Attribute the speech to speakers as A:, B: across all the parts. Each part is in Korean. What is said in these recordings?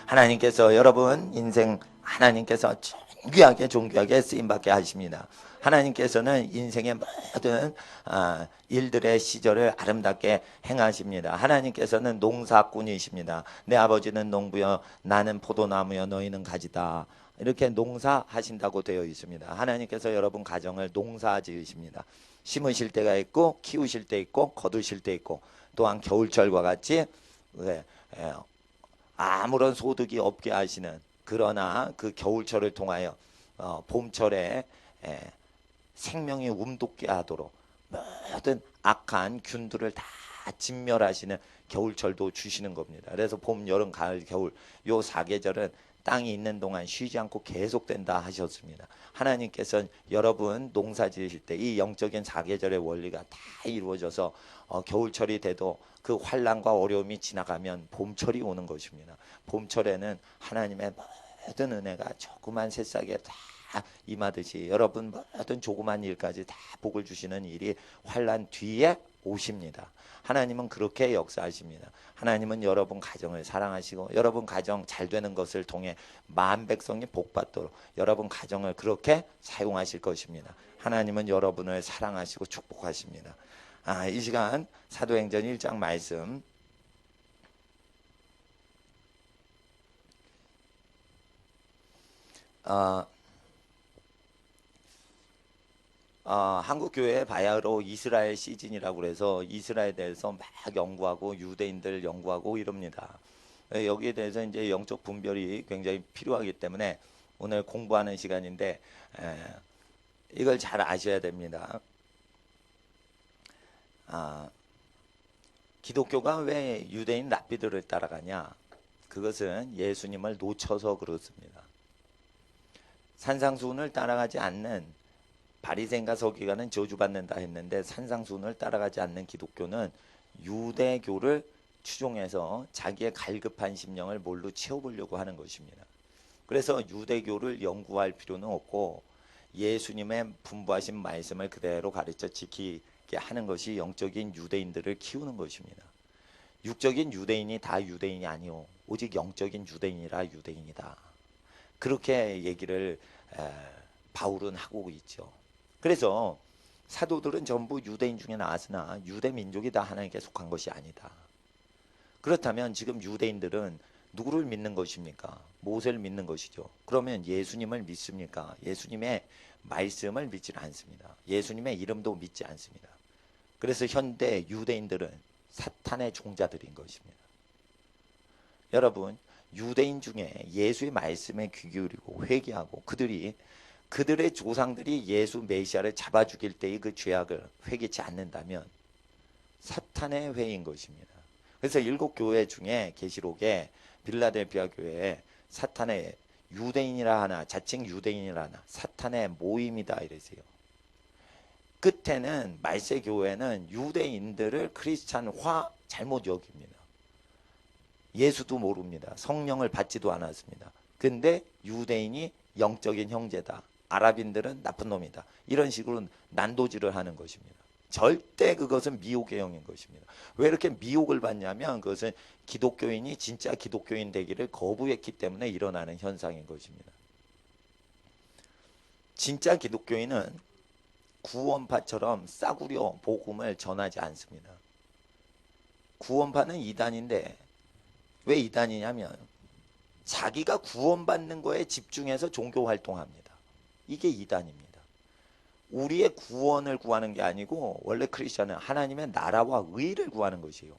A: 하나님께서 여러분 인생 하나님께서 존귀하게 쓰임받게 하십니다. 하나님께서는 인생의 모든 일들의 시절을 아름답게 행하십니다. 하나님께서는 농사꾼이십니다. 내 아버지는 농부여 나는 포도나무여 너희는 가지다. 이렇게 농사하신다고 되어 있습니다. 하나님께서 여러분 가정을 농사 지으십니다. 심으실 때가 있고 키우실 때 있고 거두실 때 있고, 또한 겨울철과 같이 아무런 소득이 없게 하시는, 그러나 그 겨울철을 통하여 봄철에 생명이 움돋게 하도록 모든 악한 균들을 다 진멸하시는 겨울철도 주시는 겁니다. 그래서 봄, 여름, 가을, 겨울 요 4계절은 땅이 있는 동안 쉬지 않고 계속된다 하셨습니다. 하나님께서는 여러분 농사 지으실 때 이 영적인 4계절의 원리가 다 이루어져서 겨울철이 돼도 그 환난과 어려움이 지나가면 봄철이 오는 것입니다. 봄철에는 하나님의 모든 은혜가 조그만 새싹에 다 임하듯이 여러분 모든 조그만 일까지 다 복을 주시는 일이 환난 뒤에 오십니다. 하나님은 그렇게 역사하십니다. 하나님은 여러분 가정을 사랑하시고 여러분 가정 잘 되는 것을 통해 만 백성이 복받도록 여러분 가정을 그렇게 사용하실 것입니다. 하나님은 여러분을 사랑하시고 축복하십니다. 이 시간 사도행전 1장 말씀 한국교회 바야흐로 이스라엘 시즌이라고 그래서 이스라엘에 대해서 막 연구하고 유대인들 연구하고 이럽니다. 여기에 대해서 이제 영적 분별이 굉장히 필요하기 때문에 오늘 공부하는 시간인데 이걸 잘 아셔야 됩니다. 기독교가 왜 유대인 랍비들을 따라가냐? 그것은 예수님을 놓쳐서 그렇습니다. 산상수훈을 따라가지 않는 바리새인과 서기관은 저주받는다 했는데 산상수훈을 따라가지 않는 기독교는 유대교를 추종해서 자기의 갈급한 심령을 뭘로 채워보려고 하는 것입니다. 그래서 유대교를 연구할 필요는 없고 예수님의 분부하신 말씀을 그대로 가르쳐 지키게 하는 것이 영적인 유대인들을 키우는 것입니다. 육적인 유대인이 다 유대인이 아니오. 오직 영적인 유대인이라 유대인이다. 그렇게 얘기를 바울은 하고 있죠. 그래서 사도들은 전부 유대인 중에 나왔으나 유대 민족이 다 하나님께 속한 것이 아니다. 그렇다면 지금 유대인들은 누구를 믿는 것입니까? 모세를 믿는 것이죠. 그러면 예수님을 믿습니까? 예수님의 말씀을 믿지 않습니다. 예수님의 이름도 믿지 않습니다. 그래서 현대 유대인들은 사탄의 종자들인 것입니다. 여러분, 유대인 중에 예수의 말씀에 귀 기울이고 회개하고 그들의 조상들이 예수 메시아를 잡아 죽일 때의 그 죄악을 회개치 않는다면 사탄의 회인 것입니다. 그래서 7교회 중에 계시록에 빌라델피아 교회에 사탄의 유대인이라 하나, 자칭 유대인이라 하나, 사탄의 모임이다 이랬어요. 끝에는 말세 교회는 유대인들을 크리스찬화 잘못 여깁니다. 예수도 모릅니다. 성령을 받지도 않았습니다. 근데 유대인이 영적인 형제다. 아랍인들은 나쁜 놈이다. 이런 식으로 난도질을 하는 것입니다. 절대 그것은 미혹의 영인 것입니다. 왜 이렇게 미혹을 받냐면 그것은 기독교인이 진짜 기독교인 되기를 거부했기 때문에 일어나는 현상인 것입니다. 진짜 기독교인은 구원파처럼 싸구려 복음을 전하지 않습니다. 구원파는 이단인데 왜 이단이냐면 자기가 구원받는 거에 집중해서 종교 활동합니다. 이게 이단입니다. 우리의 구원을 구하는 게 아니고 원래 크리스천은 하나님의 나라와 의를 구하는 것이에요.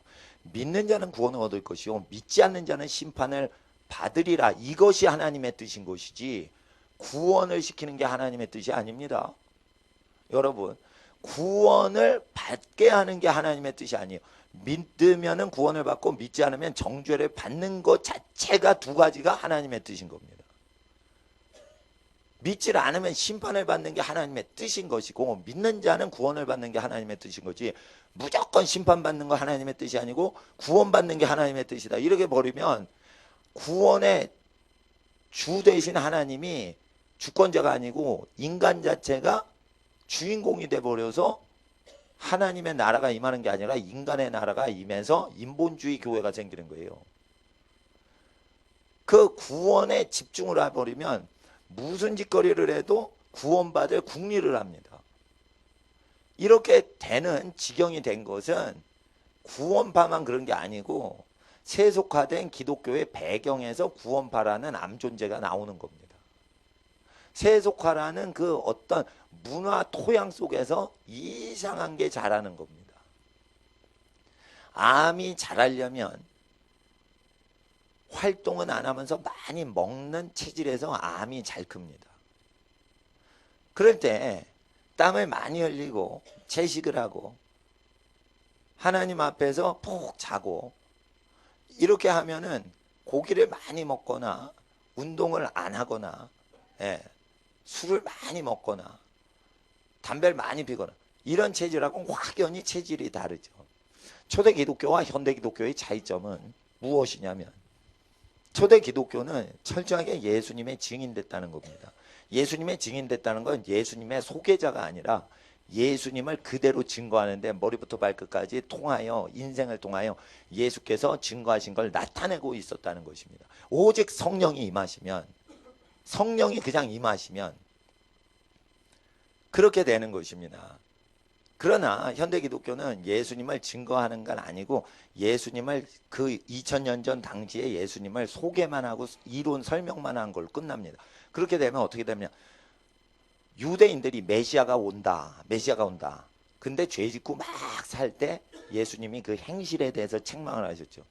A: 믿는 자는 구원을 얻을 것이요 믿지 않는 자는 심판을 받으리라. 이것이 하나님의 뜻인 것이지 구원을 시키는 게 하나님의 뜻이 아닙니다. 여러분, 구원을 받게 하는 게 하나님의 뜻이 아니에요. 믿으면 구원을 받고 믿지 않으면 정죄를 받는 것 자체가 두 가지가 하나님의 뜻인 겁니다. 믿지 않으면 심판을 받는 게 하나님의 뜻인 것이고 믿는 자는 구원을 받는 게 하나님의 뜻인 거지 무조건 심판받는 거 하나님의 뜻이 아니고 구원받는 게 하나님의 뜻이다. 이렇게 버리면 구원의 주 되신 하나님이 주권자가 아니고 인간 자체가 주인공이 돼버려서 하나님의 나라가 임하는 게 아니라 인간의 나라가 임해서 인본주의 교회가 생기는 거예요. 그 구원에 집중을 해버리면 무슨 짓거리를 해도 구원받을 궁리를 합니다. 이렇게 되는 지경이 된 것은 구원파만 그런 게 아니고 세속화된 기독교의 배경에서 구원파라는 암존재가 나오는 겁니다. 세속화라는 그 어떤 문화 토양 속에서 이상한 게 자라는 겁니다. 암이 자라려면 활동은 안 하면서 많이 먹는 체질에서 암이 잘 큽니다. 그럴 때 땀을 많이 흘리고 채식을 하고 하나님 앞에서 푹 자고 이렇게 하면은 고기를 많이 먹거나 운동을 안 하거나 술을 많이 먹거나 담배를 많이 피거나 이런 체질하고 확연히 체질이 다르죠. 초대 기독교와 현대 기독교의 차이점은 무엇이냐면 초대 기독교는 철저하게 예수님의 증인됐다는 겁니다. 예수님의 증인됐다는 건 예수님의 소개자가 아니라 예수님을 그대로 증거하는데 머리부터 발끝까지 통하여 인생을 통하여 예수께서 증거하신 걸 나타내고 있었다는 것입니다. 오직 성령이 임하시면 성령이 그냥 임하시면 그렇게 되는 것입니다. 그러나 현대 기독교는 예수님을 증거하는 건 아니고 예수님을 그 2000년 전 당시에 예수님을 소개만 하고 이론 설명만 한 걸로 끝납니다. 그렇게 되면 어떻게 되냐? 유대인들이 메시아가 온다. 메시아가 온다. 근데 죄 짓고 막 살 때 예수님이 그 행실에 대해서 책망을 하셨죠.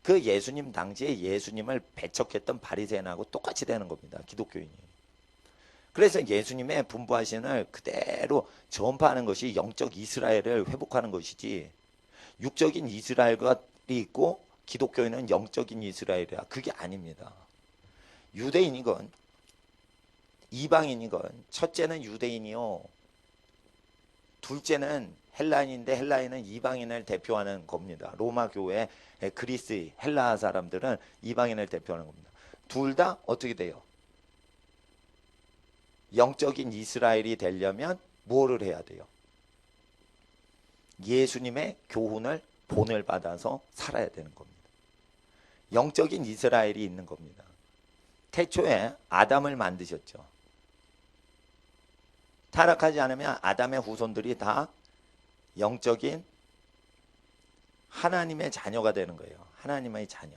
A: 그 예수님 당시에 예수님을 배척했던 바리새인하고 똑같이 되는 겁니다. 기독교인이. 그래서 예수님의 분부하신을 그대로 전파하는 것이 영적 이스라엘을 회복하는 것이지 육적인 이스라엘이 있고 기독교인은 영적인 이스라엘이야. 그게 아닙니다. 유대인이건 이방인이건 첫째는 유대인이요. 둘째는 헬라인인데 헬라인은 이방인을 대표하는 겁니다. 로마 교회, 그리스, 헬라 사람들은 이방인을 대표하는 겁니다. 둘 다 어떻게 돼요? 영적인 이스라엘이 되려면 뭐를 해야 돼요? 예수님의 교훈을 본을 받아서 살아야 되는 겁니다. 영적인 이스라엘이 있는 겁니다. 태초에 아담을 만드셨죠. 타락하지 않으면 아담의 후손들이 다 영적인 하나님의 자녀가 되는 거예요. 하나님의 자녀.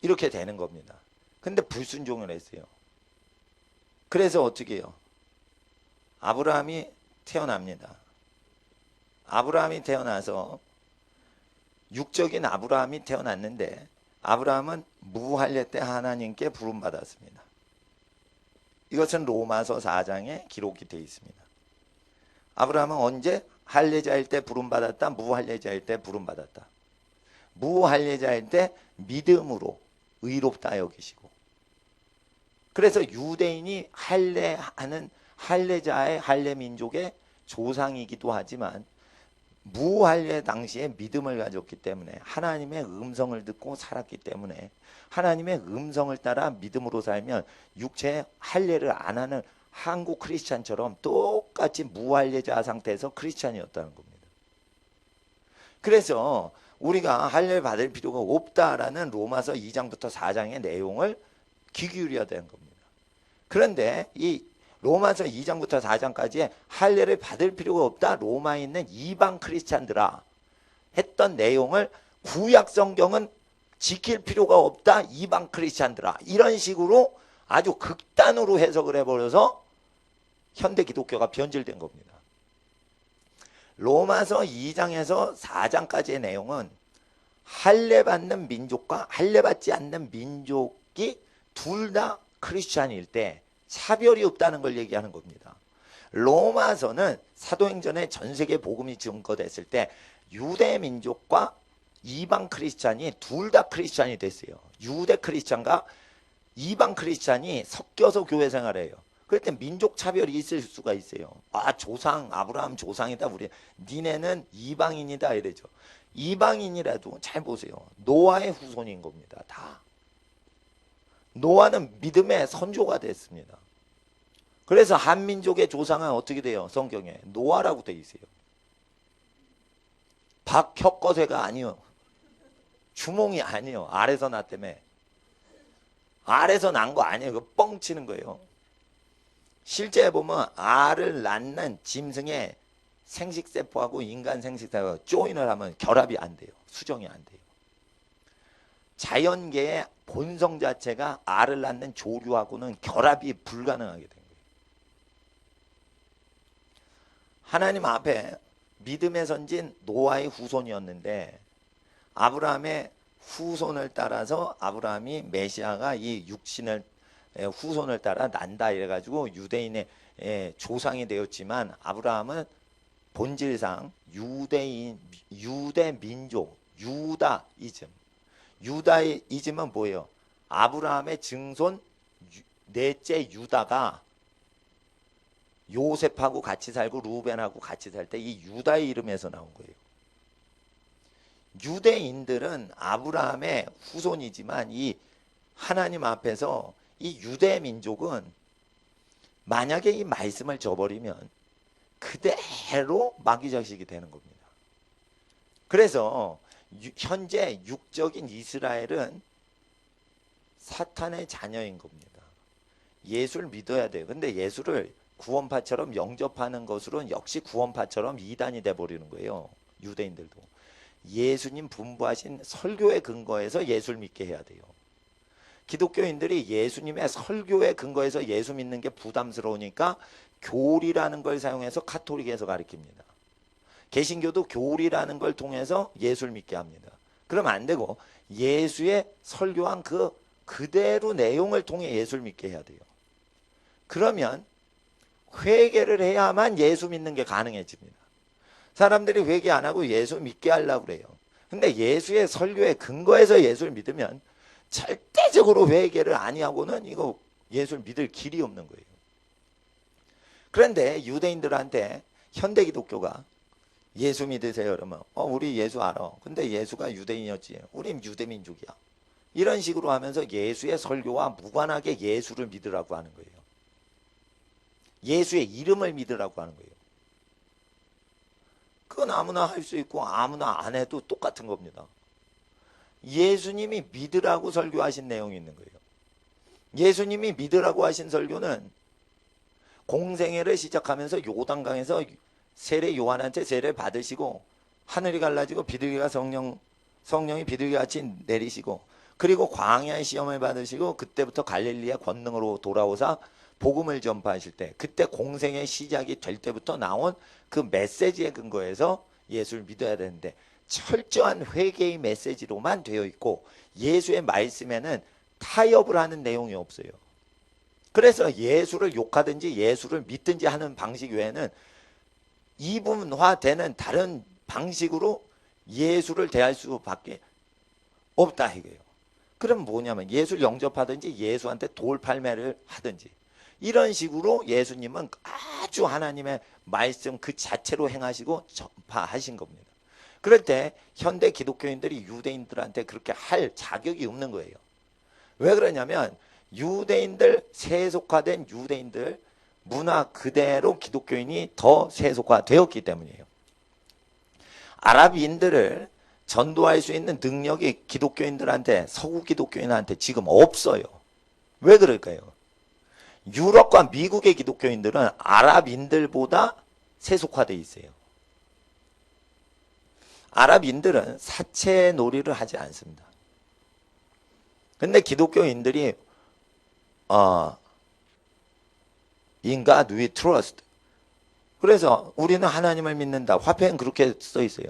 A: 이렇게 되는 겁니다. 근데 불순종을 했어요. 그래서 어떻게 해요? 아브라함이 태어납니다. 아브라함이 태어나서 육적인 아브라함이 태어났는데 아브라함은 무할례 때 하나님께 부름받았습니다. 이것은 로마서 4장에 기록이 되어 있습니다. 아브라함은 언제? 할례자일 때 부름받았다. 무할례자일 때 부름받았다. 무할례자일 때 믿음으로 의롭다 여기시고 그래서 유대인이 할례하는 할례자의 할례 민족의 조상이기도 하지만 무할례 당시에 믿음을 가졌기 때문에 하나님의 음성을 듣고 살았기 때문에 하나님의 음성을 따라 믿음으로 살면 육체의 할례를 안 하는 한국 크리스찬처럼 똑같이 무할례자 상태에서 크리스찬이었다는 겁니다. 그래서 우리가 할례를 받을 필요가 없다라는 로마서 2장부터 4장의 내용을 귀 기울여야 되는 겁니다. 그런데 이 로마서 2장부터 4장까지 할례를 받을 필요가 없다. 로마에 있는 이방 크리스찬들아 했던 내용을 구약 성경은 지킬 필요가 없다. 이방 크리스찬들아 이런 식으로 아주 극단으로 해석을 해버려서 현대 기독교가 변질된 겁니다. 로마서 2장에서 4장까지의 내용은 할례 받는 민족과 할례 받지 않는 민족이 둘 다 크리스찬일 때 차별이 없다는 걸 얘기하는 겁니다. 로마서는 사도행전에 전 세계 복음이 증거됐을 때 유대 민족과 이방 크리스찬이 둘 다 크리스찬이 됐어요. 유대 크리스찬과 이방 크리스찬이 섞여서 교회 생활해요. 그럴 때 민족 차별이 있을 수가 있어요. 아 조상 아브라함 조상이다 우리 니네는 이방인이다 이래죠. 이방인이라도 잘 보세요. 노아의 후손인 겁니다. 다. 노아는 믿음의 선조가 됐습니다. 그래서 한민족의 조상은 어떻게 돼요? 성경에 노아라고 돼 있어요. 박혁거세가 아니요. 주몽이 아니요. 아래서 났다며. 알에서 난 거 아니에요. 그 뻥치는 거예요. 실제 보면 알을 낳는 짐승의 생식세포하고 인간 생식세포가 조인을 하면 결합이 안 돼요. 수정이 안 돼요. 자연계의 본성 자체가 알을 낳는 조류하고는 결합이 불가능하게 된 거예요. 하나님 앞에 믿음의 선진 노아의 후손이었는데 아브라함의 후손을 따라서 아브라함이 메시아가 이 육신을 후손을 따라 난다 이래가지고 유대인의 조상이 되었지만 아브라함은 본질상 유대 민족 유다이즘은 뭐예요? 아브라함의 증손 넷째 유다가 요셉하고 같이 살고 루벤하고 같이 살 때 이 유다의 이름에서 나온 거예요. 유대인들은 아브라함의 후손이지만 이 하나님 앞에서 이 유대 민족은 만약에 이 말씀을 저버리면 그대로 마귀 자식이 되는 겁니다. 그래서 현재 육적인 이스라엘은 사탄의 자녀인 겁니다. 예수를 믿어야 돼요. 근데 예수를 구원파처럼 영접하는 것으로는 역시 구원파처럼 이단이 돼버리는 거예요. 유대인들도. 예수님 분부하신 설교에 근거해서 예수를 믿게 해야 돼요. 기독교인들이 예수님의 설교에 근거해서 예수 믿는 게 부담스러우니까 교리라는 걸 사용해서 카톨릭에서 가르칩니다. 개신교도 교리라는 걸 통해서 예수를 믿게 합니다. 그러면 안 되고 예수의 설교한 그대로 내용을 통해 예수를 믿게 해야 돼요. 그러면 회개를 해야만 예수 믿는 게 가능해집니다. 사람들이 회개 안 하고 예수 믿게 하려고 그래요. 근데 예수의 설교에 근거해서 예수를 믿으면 절대적으로 회개를 아니하고는 이거 예수를 믿을 길이 없는 거예요. 그런데 유대인들한테 현대 기독교가 예수 믿으세요 그러면 우리 예수 알아. 근데 예수가 유대인이었지. 우린 유대민족이야. 이런 식으로 하면서 예수의 설교와 무관하게 예수를 믿으라고 하는 거예요. 예수의 이름을 믿으라고 하는 거예요. 그건 아무나 할 수 있고 아무나 안 해도 똑같은 겁니다. 예수님이 믿으라고 설교하신 내용이 있는 거예요. 예수님이 믿으라고 하신 설교는 공생애를 시작하면서 요단강에서 세례 요한한테 세례를 받으시고 하늘이 갈라지고 비둘기가 성령이 비둘기같이 내리시고 그리고 광야의 시험을 받으시고 그때부터 갈릴리아 권능으로 돌아오사 복음을 전파하실 때 그때 공생의 시작이 될 때부터 나온 그 메시지에 근거해서 예수를 믿어야 되는데 철저한 회개의 메시지로만 되어 있고 예수의 말씀에는 타협을 하는 내용이 없어요. 그래서 예수를 욕하든지 예수를 믿든지 하는 방식 외에는 이분화되는 다른 방식으로 예수를 대할 수밖에 없다 이거예요. 그럼 뭐냐면 예수를 영접하든지 예수한테 돌팔매를 하든지 이런 식으로 예수님은 아주 하나님의 말씀 그 자체로 행하시고 전파하신 겁니다. 그럴 때 현대 기독교인들이 유대인들한테 그렇게 할 자격이 없는 거예요. 왜 그러냐면 유대인들 세속화된 유대인들 문화 그대로 기독교인이 더 세속화되었기 때문이에요. 아랍인들을 전도할 수 있는 능력이 기독교인들한테 서구 기독교인한테 지금 없어요. 왜 그럴까요? 유럽과 미국의 기독교인들은 아랍인들보다 세속화되어 있어요. 아랍인들은 사채 놀이를 하지 않습니다. 근데 기독교인들이 In God we trust. 그래서 우리는 하나님을 믿는다. 화폐는 그렇게 써 있어요.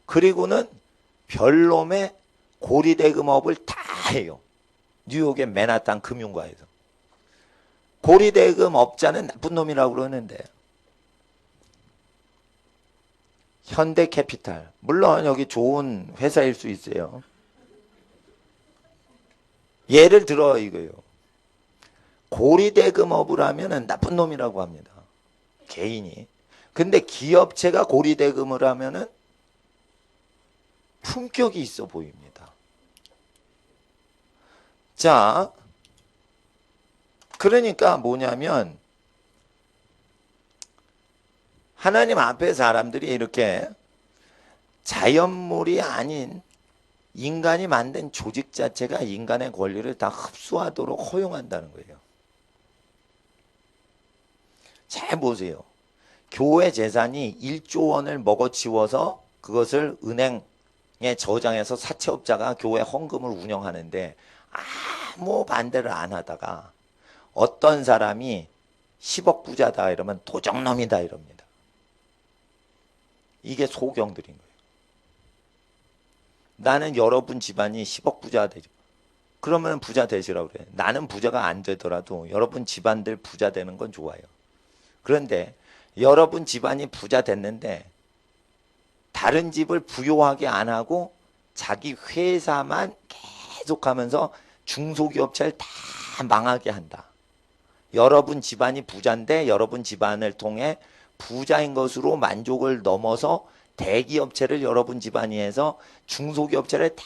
A: 그리고는 별놈의 고리대금업을 다 해요. 뉴욕의 맨하탄 금융가에서. 고리대금 업자는 나쁜 놈이라고 그러는데 현대캐피탈 물론 여기 좋은 회사일 수 있어요. 예를 들어 이거요. 고리대금업을 하면은 나쁜 놈이라고 합니다. 개인이. 근데 기업체가 고리대금을 하면은 품격이 있어 보입니다. 자, 그러니까 뭐냐면 하나님 앞에 사람들이 이렇게 자연물이 아닌 인간이 만든 조직 자체가 인간의 권리를 다 흡수하도록 허용한다는 거예요. 잘 보세요. 교회 재산이 1조 원을 먹어치워서 그것을 은행에 저장해서 사채업자가 교회 헌금을 운영하는데 아무 반대를 안 하다가 어떤 사람이 10억 부자다 이러면 도적놈이다 이럽니다. 이게 소경들인 거예요. 나는 여러분 집안이 10억 부자가 되죠. 그러면 부자 되시라고 그래요. 나는 부자가 안 되더라도 여러분 집안들 부자 되는 건 좋아요. 그런데 여러분 집안이 부자 됐는데 다른 집을 부유하게 안 하고 자기 회사만 계속하면서 중소기업체를 다 망하게 한다. 여러분 집안이 부자인데 여러분 집안을 통해 부자인 것으로 만족을 넘어서 대기업체를 여러분 집안이 해서 중소기업체를 다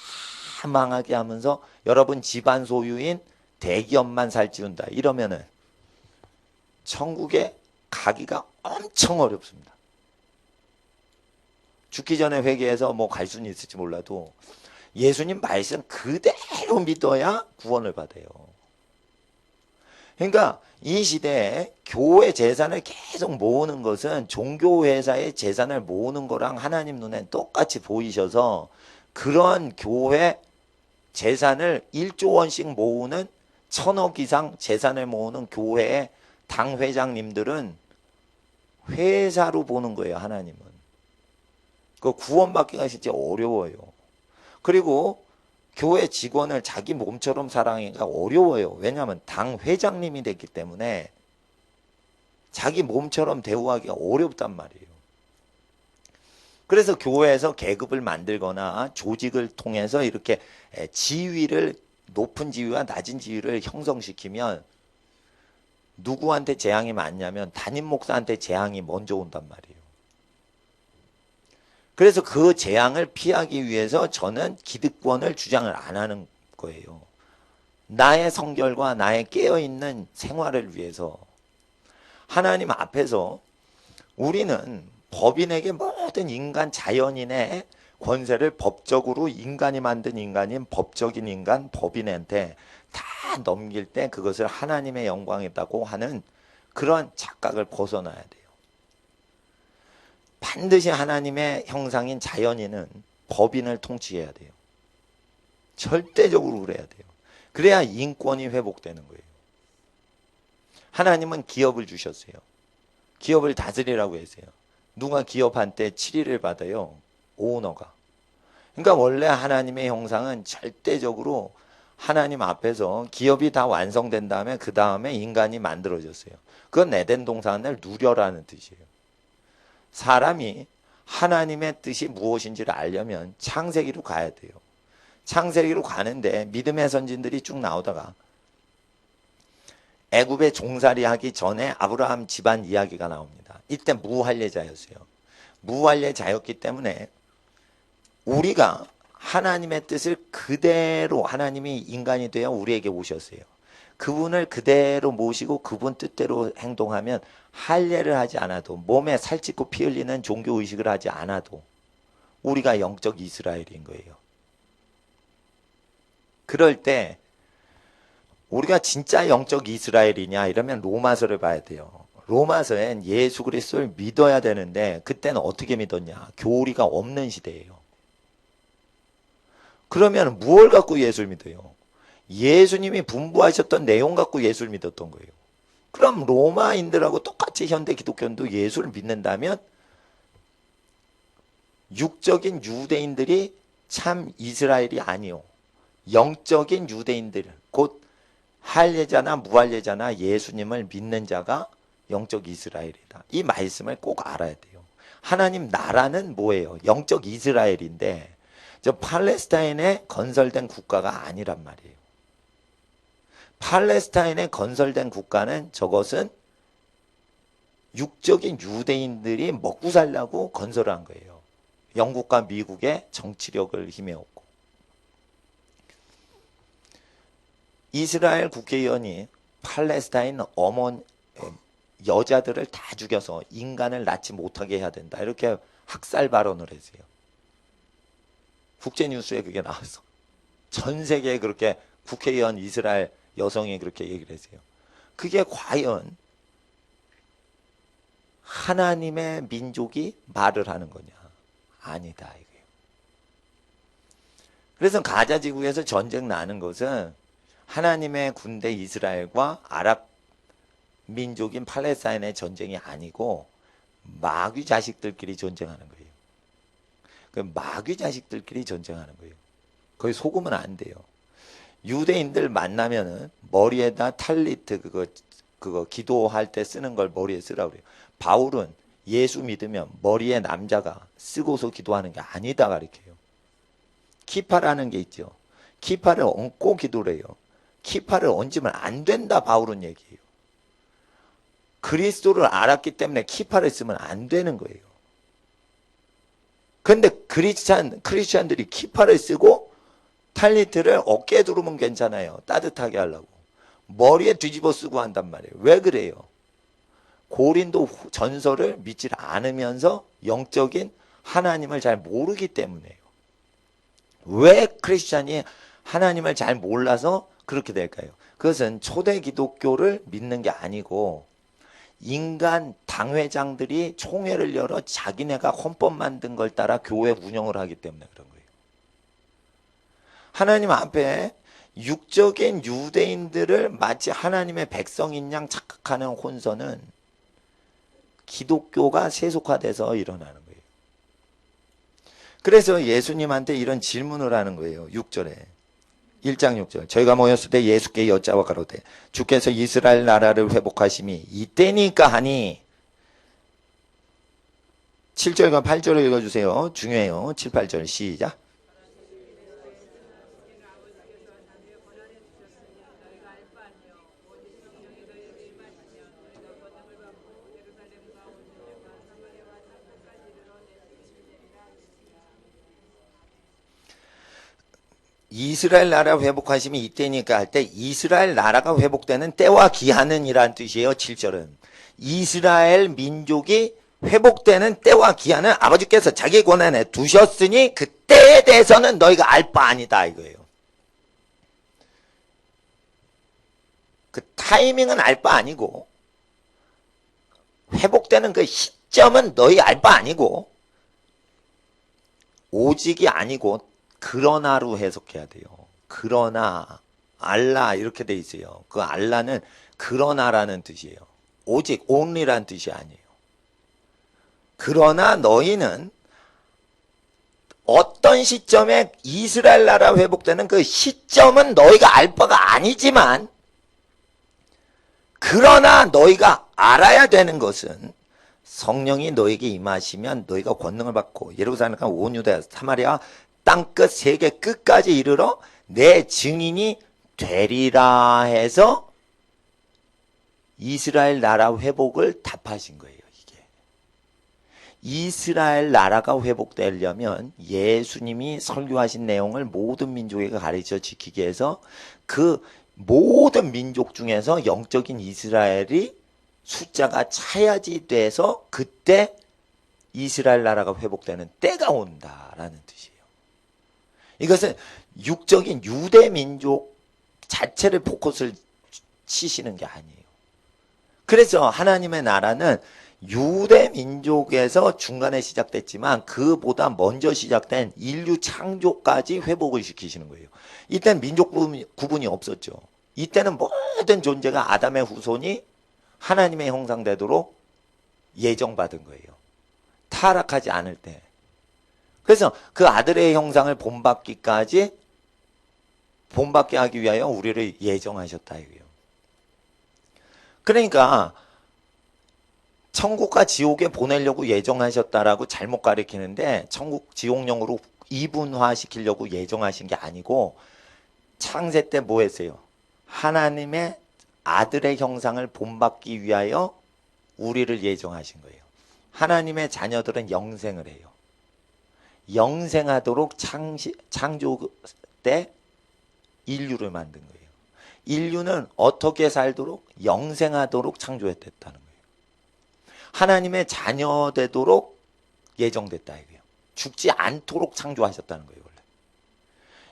A: 망하게 하면서 여러분 집안 소유인 대기업만 살찌운다. 이러면은 천국에 가기가 엄청 어렵습니다. 죽기 전에 회개해서 뭐 갈 수는 있을지 몰라도 예수님 말씀 그대로 믿어야 구원을 받아요. 그러니까 이 시대에 교회 재산을 계속 모으는 것은 종교회사의 재산을 모으는 거랑 하나님 눈엔 똑같이 보이셔서 그런 교회 재산을 1조 원씩 모으는 1000억 이상 재산을 모으는 교회의 당 회장님들은 회사로 보는 거예요. 하나님은. 그 구원받기가 진짜 어려워요. 그리고 교회 직원을 자기 몸처럼 사랑하기가 어려워요. 왜냐하면 당 회장님이 됐기 때문에 자기 몸처럼 대우하기가 어렵단 말이에요. 그래서 교회에서 계급을 만들거나 조직을 통해서 이렇게 지위를 높은 지위와 낮은 지위를 형성시키면 누구한테 재앙이 많냐면 담임 목사한테 재앙이 먼저 온단 말이에요. 그래서 그 재앙을 피하기 위해서 저는 기득권을 주장을 안 하는 거예요. 나의 성결과 나의 깨어있는 생활을 위해서 하나님 앞에서 우리는 법인에게 모든 인간 자연인의 권세를 법적으로 인간이 만든 인간인 법적인 인간 법인한테 다 넘길 때 그것을 하나님의 영광이라고 하는 그런 착각을 벗어나야 돼요. 반드시 하나님의 형상인 자연인은 법인을 통치해야 돼요. 절대적으로 그래야 돼요. 그래야 인권이 회복되는 거예요. 하나님은 기업을 주셨어요. 기업을 다스리라고 했어요. 누가 기업한테 7일을 받아요? 오너가. 그러니까 원래 하나님의 형상은 절대적으로 하나님 앞에서 기업이 다 완성된 다음에 그 다음에 인간이 만들어졌어요. 그건 에덴 동산을 누려라는 뜻이에요. 사람이 하나님의 뜻이 무엇인지를 알려면 창세기로 가야 돼요. 창세기로 가는데 믿음의 선진들이 쭉 나오다가 애굽에 종살이 하기 전에 아브라함 집안 이야기가 나옵니다. 이때 무할례자였어요. 무할례자였기 때문에 우리가 하나님의 뜻을 그대로 하나님이 인간이 되어 우리에게 오셨어요. 그분을 그대로 모시고 그분 뜻대로 행동하면 할례를 하지 않아도 몸에 살찌고 피 흘리는 종교의식을 하지 않아도 우리가 영적 이스라엘인 거예요. 그럴 때 우리가 진짜 영적 이스라엘이냐 이러면 로마서를 봐야 돼요. 로마서엔 예수 그리스도를 믿어야 되는데 그때는 어떻게 믿었냐? 교리가 없는 시대예요. 그러면 무엇을 갖고 예수를 믿어요? 예수님이 분부하셨던 내용 갖고 예수를 믿었던 거예요. 그럼 로마인들하고 똑같이 현대 기독교도 예수를 믿는다면 육적인 유대인들이 참 이스라엘이 아니요. 영적인 유대인들, 곧 할례자나 무할례자나 예수님을 믿는 자가 영적 이스라엘이다. 이 말씀을 꼭 알아야 돼요. 하나님 나라는 뭐예요? 영적 이스라엘인데 저 팔레스타인에 건설된 국가가 아니란 말이에요. 팔레스타인에 건설된 국가는 저것은 육적인 유대인들이 먹고 살려고 건설한 거예요. 영국과 미국의 정치력을 힘입었고 이스라엘 국회의원이 팔레스타인 여자들을 다 죽여서 인간을 낳지 못하게 해야 된다. 이렇게 학살 발언을 했어요. 국제뉴스에 그게 나왔어. 전 세계에 그렇게 국회의원 이스라엘 여성이 그렇게 얘기를 했어요. 그게 과연 하나님의 민족이 말을 하는 거냐? 아니다 이거예요. 그래서 가자 지구에서 전쟁 나는 것은 하나님의 군대 이스라엘과 아랍 민족인 팔레스타인의 전쟁이 아니고 마귀 자식들끼리 전쟁하는 거예요. 그 마귀 자식들끼리 전쟁하는 거예요. 거기 속으면 안 돼요. 유대인들 만나면은 머리에다 탈리트 그거 기도할 때 쓰는 걸 머리에 쓰라고 그래요. 바울은 예수 믿으면 머리에 남자가 쓰고서 기도하는 게 아니다 가르쳐요. 키파라는 게 있죠. 키파를 얹고 기도를 해요. 키파를 얹으면 안 된다 바울은 얘기해요. 그리스도를 알았기 때문에 키파를 쓰면 안 되는 거예요. 근데 크리스찬들이 키파를 쓰고 탈리트를 어깨에 두르면 괜찮아요. 따뜻하게 하려고. 머리에 뒤집어 쓰고 한단 말이에요. 왜 그래요? 고린도 전설을 믿지 않으면서 영적인 하나님을 잘 모르기 때문에요. 왜 크리스찬이 하나님을 잘 몰라서 그렇게 될까요? 그것은 초대 기독교를 믿는 게 아니고 인간 당회장들이 총회를 열어 자기네가 헌법 만든 걸 따라 교회 운영을 하기 때문에 그런 거예요. 하나님 앞에 육적인 유대인들을 마치 하나님의 백성인 양 착각하는 혼선은 기독교가 세속화돼서 일어나는 거예요. 그래서 예수님한테 이런 질문을 하는 거예요. 6절에. 1장 6절. 저희가 모였을 때 예수께 여짜와 가로되 주께서 이스라엘 나라를 회복하심이 이때니까 하니 7절과 8절을 읽어주세요. 중요해요. 7, 8절 시작. 이스라엘 나라 회복하심이 이때니까 할 때 이스라엘 나라가 회복되는 때와 기한은 이란 뜻이에요. 7절은. 이스라엘 민족이 회복되는 때와 기한은 아버지께서 자기 권한에 두셨으니 그 때에 대해서는 너희가 알 바 아니다 이거예요. 그 타이밍은 알 바 아니고 회복되는 그 시점은 너희 알 바 아니고 오직이 아니고 그러나로 해석해야 돼요. 그러나 알라 이렇게 돼 있어요. 그 알라는 그러나라는 뜻이에요. 오직 only란 뜻이 아니에요. 그러나 너희는 어떤 시점에 이스라엘 나라 회복되는 그 시점은 너희가 알 바가 아니지만 그러나 너희가 알아야 되는 것은 성령이 너에게 임하시면 너희가 권능을 받고 예루살렘과 온 유다야 사마리아 땅끝 세계 끝까지 이르러 내 증인이 되리라 해서 이스라엘 나라 회복을 답하신 거예요. 이게 이스라엘 나라가 회복되려면 예수님이 설교하신 내용을 모든 민족에게 가르쳐 지키기 위해서 그 모든 민족 중에서 영적인 이스라엘이 숫자가 차야지 돼서 그때 이스라엘 나라가 회복되는 때가 온다라는 뜻이에요. 이것은 육적인 유대 민족 자체를 포커스를 치시는 게 아니에요. 그래서 하나님의 나라는 유대 민족에서 중간에 시작됐지만 그보다 먼저 시작된 인류 창조까지 회복을 시키시는 거예요. 이때는 민족 구분이 없었죠. 이때는 모든 존재가 아담의 후손이 하나님의 형상되도록 예정받은 거예요. 타락하지 않을 때. 그래서 그 아들의 형상을 본받게 하기 위하여 우리를 예정하셨다 이거예요. 그러니까 천국과 지옥에 보내려고 예정하셨다라고 잘못 가르치는데 천국 지옥령으로 이분화시키려고 예정하신 게 아니고 창세 때 뭐 했어요? 하나님의 아들의 형상을 본받기 위하여 우리를 예정하신 거예요. 하나님의 자녀들은 영생을 해요. 영생하도록 창조 때 인류를 만든 거예요. 인류는 어떻게 살도록 영생하도록 창조했다는 거예요. 하나님의 자녀 되도록 예정됐다 이거예요. 죽지 않도록 창조하셨다는 거예요. 원래.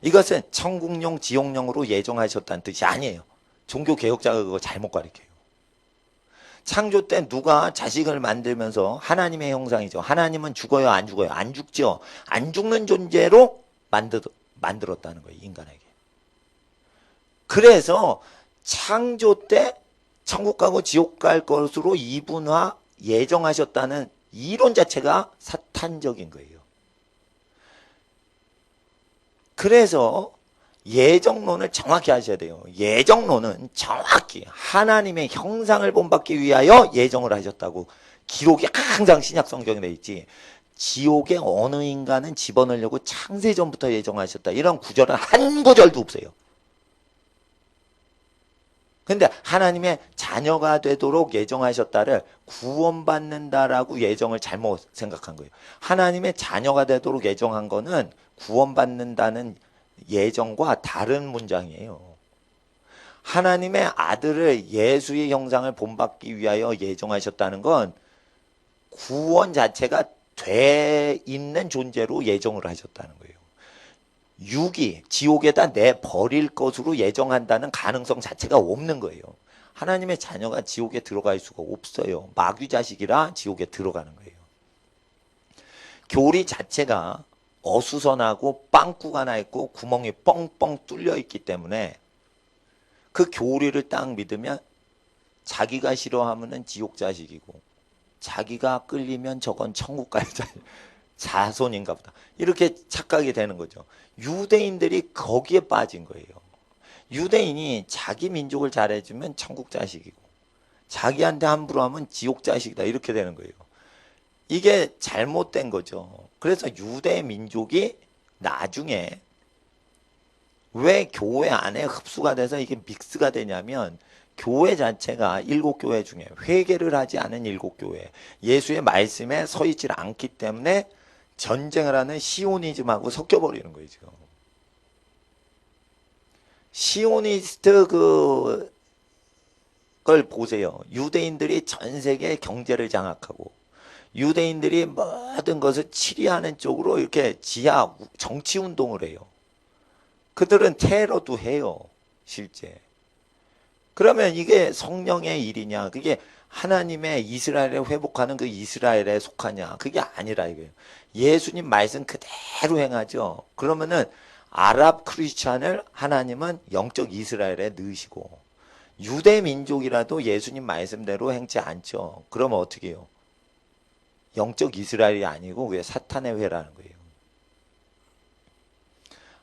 A: 이것은 천국용, 지옥용으로 예정하셨다는 뜻이 아니에요. 종교 개혁자가 그거 잘못 가르쳐요. 창조 때 누가 자식을 만들면서 하나님의 형상이죠. 하나님은 죽어요, 안 죽어요? 안 죽죠. 안 죽는 존재로 만들었다는 거예요, 인간에게. 그래서 창조 때 천국 가고 지옥 갈 것으로 이분화 예정하셨다는 이론 자체가 사탄적인 거예요. 그래서 예정론을 정확히 하셔야 돼요. 예정론은 정확히 하나님의 형상을 본받기 위하여 예정을 하셨다고 기록이 항상 신약 성경에 돼 있지, 지옥에 어느 인간은 집어넣으려고 창세전부터 예정하셨다, 이런 구절은 한 구절도 없어요. 근데 하나님의 자녀가 되도록 예정하셨다를 구원받는다라고 예정을 잘못 생각한 거예요. 하나님의 자녀가 되도록 예정한 거는 구원받는다는 예정과 다른 문장이에요. 하나님의 아들을 예수의 형상을 본받기 위하여 예정하셨다는 건 구원 자체가 돼 있는 존재로 예정을 하셨다는 거예요. 육이 지옥에다 내버릴 것으로 예정한다는 가능성 자체가 없는 거예요. 하나님의 자녀가 지옥에 들어갈 수가 없어요. 마귀 자식이라 지옥에 들어가는 거예요. 교리 자체가 어수선하고 빵꾸가 나 있고 구멍이 뻥뻥 뚫려 있기 때문에 그 교리를 딱 믿으면 자기가 싫어하면은 지옥 자식이고 자기가 끌리면 저건 천국 갈 자손인가 보다, 이렇게 착각이 되는 거죠. 유대인들이 거기에 빠진 거예요. 유대인이 자기 민족을 잘해주면 천국 자식이고 자기한테 함부로 하면 지옥 자식이다, 이렇게 되는 거예요. 이게 잘못된 거죠. 그래서 유대 민족이 나중에 왜 교회 안에 흡수가 돼서 이게 믹스가 되냐면, 교회 자체가 7교회 중에 회개를 하지 않은 7교회, 예수의 말씀에 서 있지 않기 때문에 전쟁을 하는 시오니즘하고 섞여버리는 거예요, 지금. 시오니스트 그걸 보세요. 유대인들이 전 세계 경제를 장악하고 유대인들이 모든 것을 치리하는 쪽으로 이렇게 지하 정치 운동을 해요. 그들은 테러도 해요, 실제. 그러면 이게 성령의 일이냐, 그게 하나님의 이스라엘을 회복하는 그 이스라엘에 속하냐, 그게 아니라 이거예요. 예수님 말씀 그대로 행하죠. 그러면은 아랍 크리스찬을 하나님은 영적 이스라엘에 넣으시고, 유대 민족이라도 예수님 말씀대로 행치 않죠. 그러면 어떻게 해요? 영적 이스라엘이 아니고 왜 사탄의 회라는 거예요.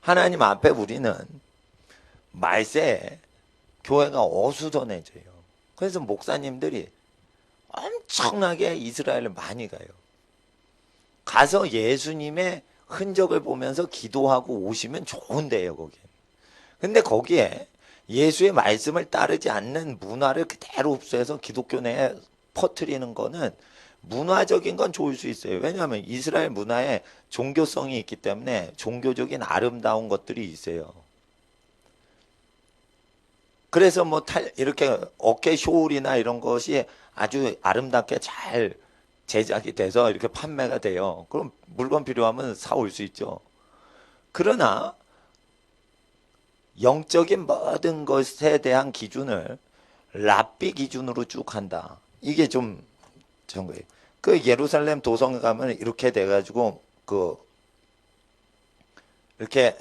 A: 하나님 앞에 우리는 말세 교회가 어수선해져요. 그래서 목사님들이 엄청나게 이스라엘을 많이 가요. 가서 예수님의 흔적을 보면서 기도하고 오시면 좋은데요, 거기. 근데 거기에 예수의 말씀을 따르지 않는 문화를 그대로 흡수해서 기독교 내에 퍼뜨리는 거는, 문화적인 건 좋을 수 있어요. 왜냐하면 이스라엘 문화에 종교성이 있기 때문에 종교적인 아름다운 것들이 있어요. 그래서 뭐 이렇게 어깨 숄이나 이런 것이 아주 아름답게 잘 제작이 돼서 이렇게 판매가 돼요. 그럼 물건 필요하면 사올 수 있죠. 그러나 영적인 모든 것에 대한 기준을 랍비 기준으로 쭉 한다, 이게 좀 저런 거예요. 그 예루살렘 도성에 가면 이렇게 돼가지고 이렇게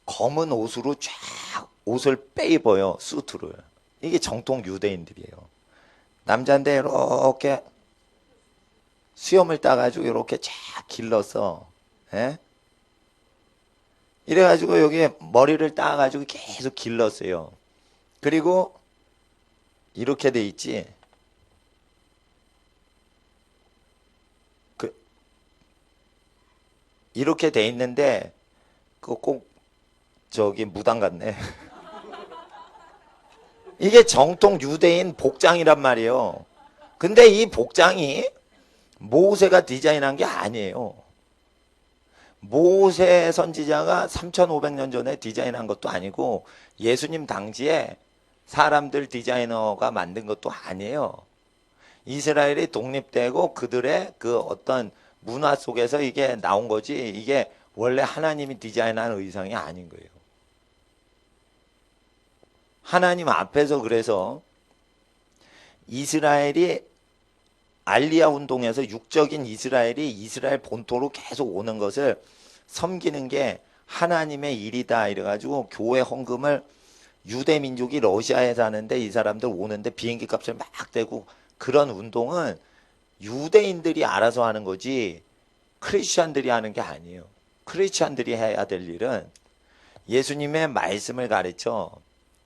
A: 검은 옷으로 쫙 옷을 빼입어요, 수트를. 이게 정통 유대인들이에요. 남자인데 이렇게 수염을 따가지고 이렇게 쫙 길러서, 예? 이래가지고 여기 머리를 따가지고 계속 길렀어요. 그리고 이렇게 돼 있지. 이렇게 돼 있는데 그거 꼭 저기 무당 같네. 이게 정통 유대인 복장이란 말이에요. 근데 이 복장이 모세가 디자인한 게 아니에요. 모세 선지자가 3,500년 전에 디자인한 것도 아니고 예수님 당시에 사람들 디자이너가 만든 것도 아니에요. 이스라엘이 독립되고 그들의 그 어떤 문화 속에서 이게 나온 거지, 이게 원래 하나님이 디자인한 의상이 아닌 거예요. 하나님 앞에서 그래서 이스라엘이 알리야 운동에서 육적인 이스라엘이 이스라엘 본토로 계속 오는 것을 섬기는 게 하나님의 일이다 이래가지고 교회 헌금을 유대 민족이 러시아에 사는데 이 사람들 오는데 비행기 값을 막 대고 그런 운동은 유대인들이 알아서 하는 거지 크리스찬들이 하는 게 아니에요. 크리스찬들이 해야 될 일은 예수님의 말씀을 가르쳐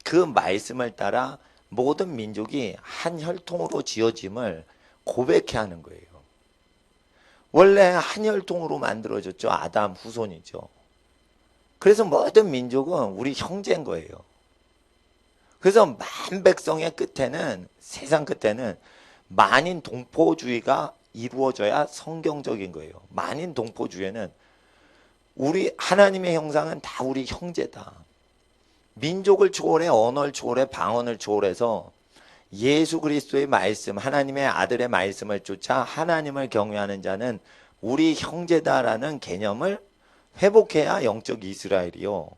A: 그 말씀을 따라 모든 민족이 한 혈통으로 지어짐을 고백해야 하는 거예요. 원래 한 혈통으로 만들어졌죠. 아담 후손이죠. 그래서 모든 민족은 우리 형제인 거예요. 그래서 만 백성의 끝에는 세상 끝에는 만인 동포주의가 이루어져야 성경적인 거예요. 만인 동포주의는 우리 하나님의 형상은 다 우리 형제다. 민족을 초월해 언어를 초월해 방언을 초월해서 예수 그리스도의 말씀 하나님의 아들의 말씀을 쫓아 하나님을 경외하는 자는 우리 형제다라는 개념을 회복해야 영적 이스라엘이요.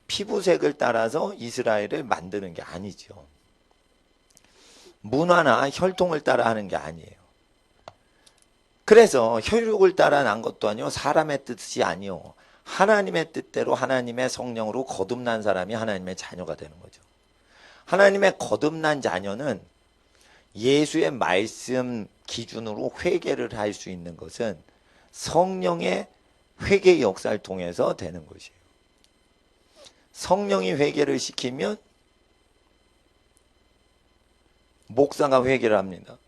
A: 피부색을 따라서 이스라엘을 만드는 게 아니죠. 문화나 혈통을 따라 하는 게 아니에요. 그래서 혈육을 따라 난 것도 아니요. 사람의 뜻이 아니요. 하나님의 뜻대로 하나님의 성령으로 거듭난 사람이 하나님의 자녀가 되는 거죠. 하나님의 거듭난 자녀는 예수의 말씀 기준으로 회개를 할 수 있는 것은 성령의 회개 역사를 통해서 되는 것이에요. 성령이 회개를 시키면 목사가 회개를 합니다.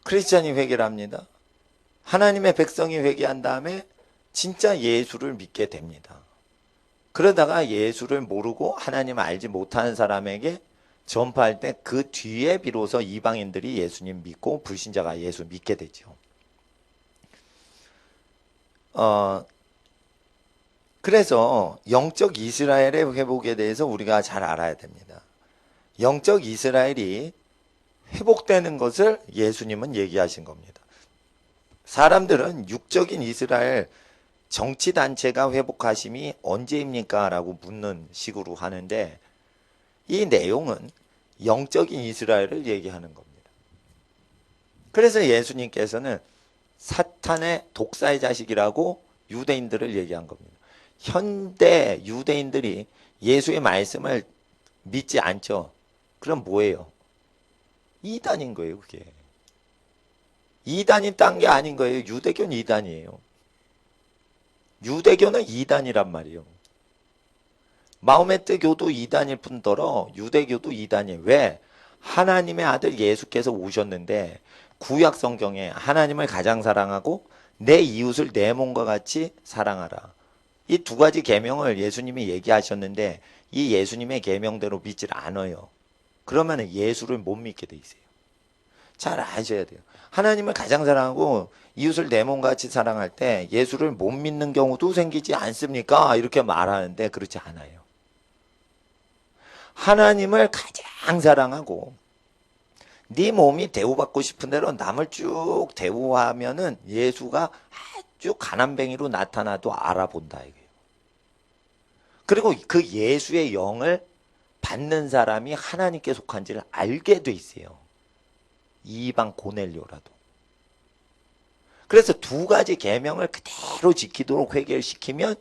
A: 크리스찬이 회개를 합니다. 하나님의 백성이 회개한 다음에 진짜 예수를 믿게 됩니다. 그러다가 예수를 모르고 하나님을 알지 못하는 사람에게 전파할 때 그 뒤에 비로소 이방인들이 예수님 믿고 불신자가 예수 믿게 되죠. 그래서 영적 이스라엘의 회복에 대해서 우리가 잘 알아야 됩니다. 영적 이스라엘이 회복되는 것을 예수님은 얘기하신 겁니다. 사람들은 육적인 이스라엘 정치단체가 회복하심이 언제입니까? 라고 묻는 식으로 하는데 이 내용은 영적인 이스라엘을 얘기하는 겁니다. 그래서 예수님께서는 사탄의 독사의 자식이라고 유대인들을 얘기한 겁니다. 현대 유대인들이 예수의 말씀을 믿지 않죠. 그럼 뭐예요? 이단인 거예요, 그게. 이단이 딴 게 아닌 거예요. 유대교는 이단이에요. 유대교는 이단이란 말이에요. 마호메트 교도 이단일 뿐더러 유대교도 이단이에요. 왜? 하나님의 아들 예수께서 오셨는데 구약 성경에 하나님을 가장 사랑하고 내 이웃을 내 몸과 같이 사랑하라. 이 두 가지 계명을 예수님이 얘기하셨는데 이 예수님의 계명대로 믿질 않아요. 그러면 예수를 못 믿게 돼 있어요. 잘 아셔야 돼요. 하나님을 가장 사랑하고 이웃을 내 몸과 같이 사랑할 때 예수를 못 믿는 경우도 생기지 않습니까? 이렇게 말하는데 그렇지 않아요. 하나님을 가장 사랑하고 네 몸이 대우받고 싶은 대로 남을 쭉 대우하면은 예수가 아주 가난뱅이로 나타나도 알아본다 이거예요. 그리고 그 예수의 영을 받는 사람이 하나님께 속한지를 알게 돼 있어요. 이방 고넬료라도. 그래서 두 가지 계명을 그대로 지키도록 회개를 시키면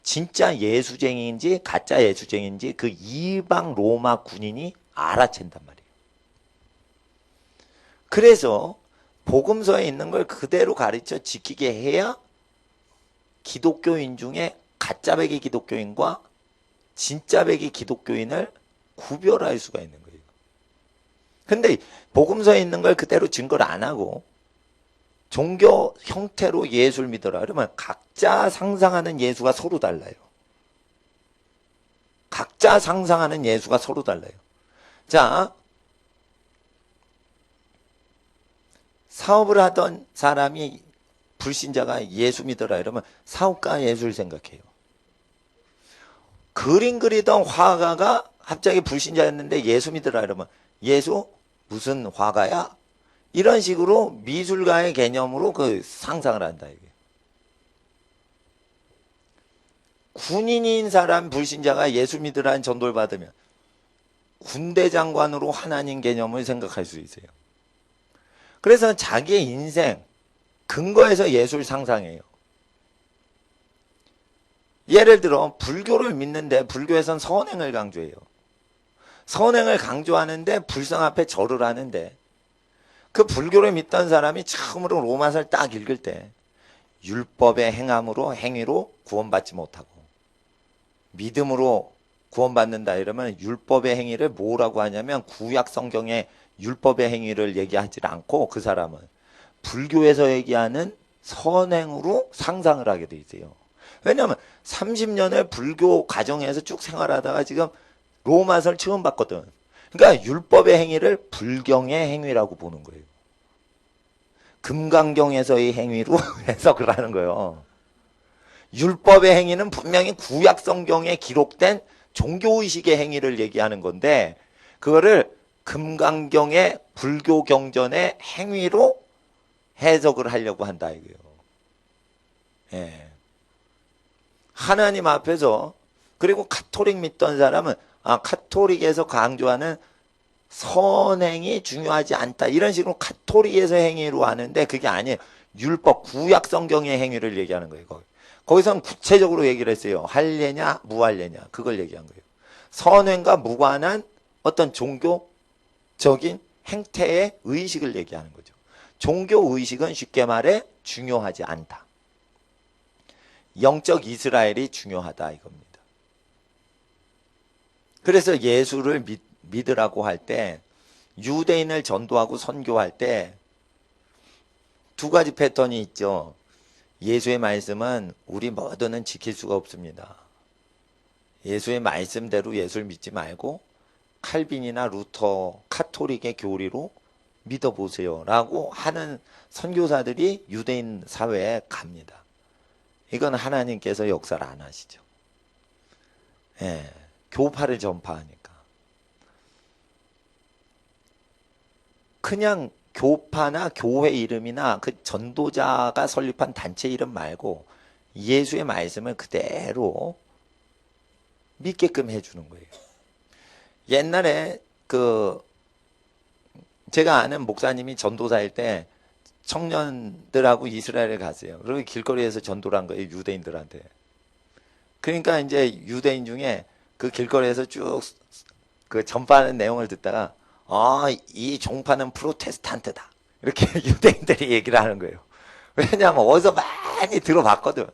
A: 진짜 예수쟁이인지 가짜 예수쟁이인지 그 이방 로마 군인이 알아챈단 말이에요. 그래서 복음서에 있는 걸 그대로 가르쳐 지키게 해야 기독교인 중에 가짜배기 기독교인과 진짜배기 기독교인을 구별할 수가 있는 거예요. 근데 복음서에 있는 걸 그대로 증거를 안 하고 종교 형태로 예수를 믿어라 그러면 각자 상상하는 예수가 서로 달라요. 각자 상상하는 예수가 서로 달라요. 자, 사업을 하던 사람이 불신자가 예수 믿어라 이러면 사업가 예수를 생각해요. 그림 그리던 화가가 갑자기 불신자였는데 예수 믿으라 이러면 예수? 무슨 화가야? 이런 식으로 미술가의 개념으로 그 상상을 한다 이게. 군인인 사람 불신자가 예수 믿으라는 전도를 받으면 군대 장관으로 하나님 개념을 생각할 수 있어요. 그래서 자기의 인생 근거에서 예수를 상상해요. 예를 들어 불교를 믿는데 불교에선 선행을 강조해요. 선행을 강조하는데 불상 앞에 절을 하는데 그 불교를 믿던 사람이 처음으로 로마서를 딱 읽을 때 율법의 행함으로 행위로 구원받지 못하고 믿음으로 구원받는다 이러면 율법의 행위를 뭐라고 하냐면 구약 성경의 율법의 행위를 얘기하지 않고 그 사람은 불교에서 얘기하는 선행으로 상상을 하게 돼 있어요. 왜냐하면 30년을 불교 가정에서 쭉 생활하다가 지금 로마서를 처음 봤거든. 그러니까 율법의 행위를 불경의 행위라고 보는 거예요. 금강경에서의 행위로 해석을 하는 거예요. 율법의 행위는 분명히 구약 성경에 기록된 종교의식의 행위를 얘기하는 건데 그거를 금강경의 불교 경전의 행위로 해석을 하려고 한다 이거예요. 예. 하나님 앞에서 그리고 카톨릭 믿던 사람은 카톨릭에서 강조하는 선행이 중요하지 않다 이런 식으로 카톨릭에서 행위로 하는데 그게 아니에요. 율법 구약 성경의 행위를 얘기하는 거예요. 거기서는 구체적으로 얘기를 했어요. 할례냐 무할례냐 그걸 얘기한 거예요. 선행과 무관한 어떤 종교적인 행태의 의식을 얘기하는 거죠. 종교 의식은 쉽게 말해 중요하지 않다. 영적 이스라엘이 중요하다 이겁니다. 그래서 예수를 믿으라고 할 때 유대인을 전도하고 선교할 때 두 가지 패턴이 있죠. 예수의 말씀은 우리 모두는 지킬 수가 없습니다. 예수의 말씀대로 예수를 믿지 말고 칼빈이나 루터, 카톨릭의 교리로 믿어보세요 라고 하는 선교사들이 유대인 사회에 갑니다. 이건 하나님께서 역사를 안 하시죠. 예, 교파를 전파하니까. 그냥 교파나 교회 이름이나 그 전도자가 설립한 단체 이름 말고 예수의 말씀을 그대로 믿게끔 해주는 거예요. 옛날에 제가 아는 목사님이 전도사일 때 청년들하고 이스라엘에 갔어요. 그리고 길거리에서 전도를 한 거예요. 유대인들한테. 그러니까 이제 유대인 중에 그 길거리에서 쭉 그 전파하는 내용을 듣다가 이 종파는 프로테스탄트다. 이렇게 유대인들이 얘기를 하는 거예요. 왜냐하면 어디서 많이 들어봤거든.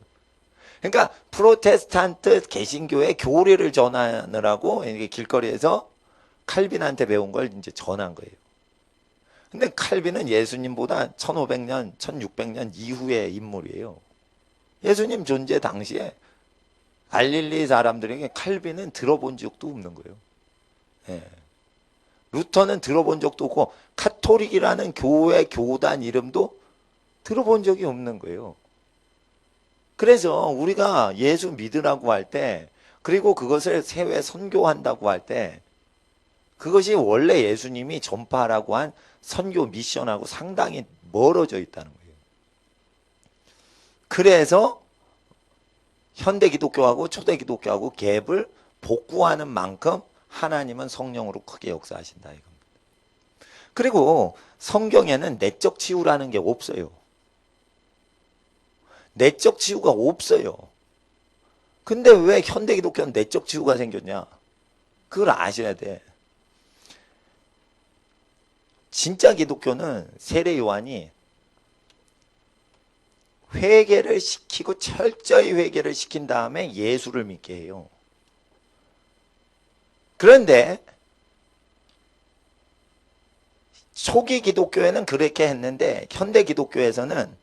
A: 그러니까 프로테스탄트 개신교의 교리를 전하느라고 이게 길거리에서 칼빈한테 배운 걸 이제 전한 거예요. 근데 칼빈은 예수님보다 1500년, 1600년 이후의 인물이에요. 예수님 존재 당시에 갈릴리 사람들에게 칼빈은 들어본 적도 없는 거예요. 예. 루터는 들어본 적도 없고 카톨릭이라는 교회 교단 이름도 들어본 적이 없는 거예요. 그래서 우리가 예수 믿으라고 할 때 그리고 그것을 세외 선교한다고 할 때 그것이 원래 예수님이 전파하라고 한 선교 미션하고 상당히 멀어져 있다는 거예요. 그래서 현대 기독교하고 초대 기독교하고 갭을 복구하는 만큼 하나님은 성령으로 크게 역사하신다 이겁니다. 그리고 성경에는 내적 치유라는 게 없어요. 내적 치유가 없어요. 근데 왜 현대 기독교는 내적 치유가 생겼냐? 그걸 아셔야 돼. 진짜 기독교는 세례 요한이 회개를 시키고 철저히 회개를 시킨 다음에 예수를 믿게 해요. 그런데 초기 기독교에는 그렇게 했는데 현대 기독교에서는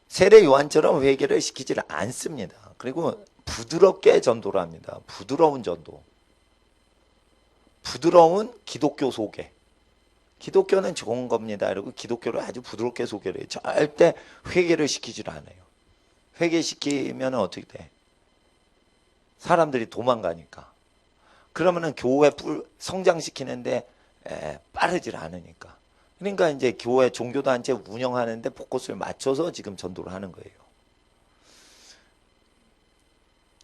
A: 세례 요한처럼 회개를 시키지를 않습니다. 그리고 부드럽게 전도를 합니다. 부드러운 전도. 부드러운 기독교 소개. 기독교는 좋은 겁니다. 이러고 기독교를 아주 부드럽게 소개를 해요. 절대 회개를 시키질 않아요. 회개시키면 어떻게 돼? 사람들이 도망가니까. 그러면은 교회 성장시키는데 빠르질 않으니까. 그러니까 이제 교회 종교단체 운영하는데 포커스를 맞춰서 지금 전도를 하는 거예요.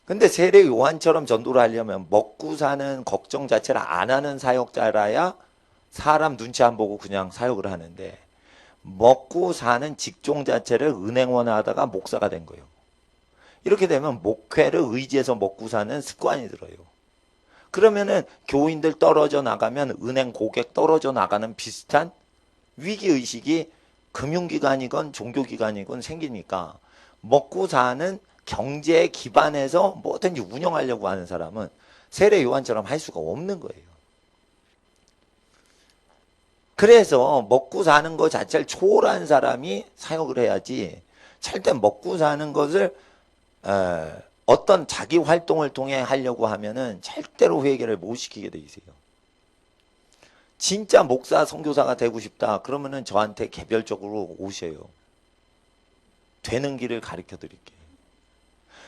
A: 근데 세례 요한처럼 전도를 하려면 먹고 사는 걱정 자체를 안 하는 사역자라야 사람 눈치 안 보고 그냥 사역을 하는데, 먹고 사는 직종 자체를 은행원 하다가 목사가 된 거예요. 이렇게 되면 목회를 의지해서 먹고 사는 습관이 들어요. 그러면은 교인들 떨어져 나가면 은행 고객 떨어져 나가는 비슷한 위기의식이 금융기관이건 종교기관이건 생기니까, 먹고 사는 경제에 기반해서 뭐든지 운영하려고 하는 사람은 세례 요한처럼 할 수가 없는 거예요. 그래서 먹고 사는 것 자체를 초월한 사람이 사역을 해야지, 절대 먹고 사는 것을 어떤 자기 활동을 통해 하려고 하면은 절대로 회개를 못 시키게 돼 있어요. 진짜 목사, 선교사가 되고 싶다 그러면은 저한테 개별적으로 오셔요. 되는 길을 가르쳐 드릴게요.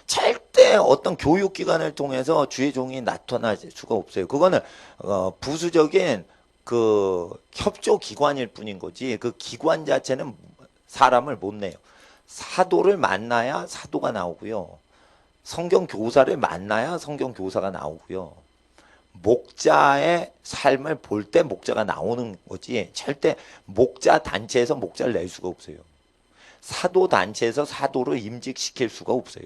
A: 절대 어떤 교육기관을 통해서 주의 종이 나타날 수가 없어요. 그거는 부수적인 그 협조기관일 뿐인 거지, 그 기관 자체는 사람을 못 내요. 사도를 만나야 사도가 나오고요. 성경 교사를 만나야 성경 교사가 나오고요. 목자의 삶을 볼 때 목자가 나오는 거지, 절대 목자 단체에서 목자를 낼 수가 없어요. 사도 단체에서 사도를 임직시킬 수가 없어요.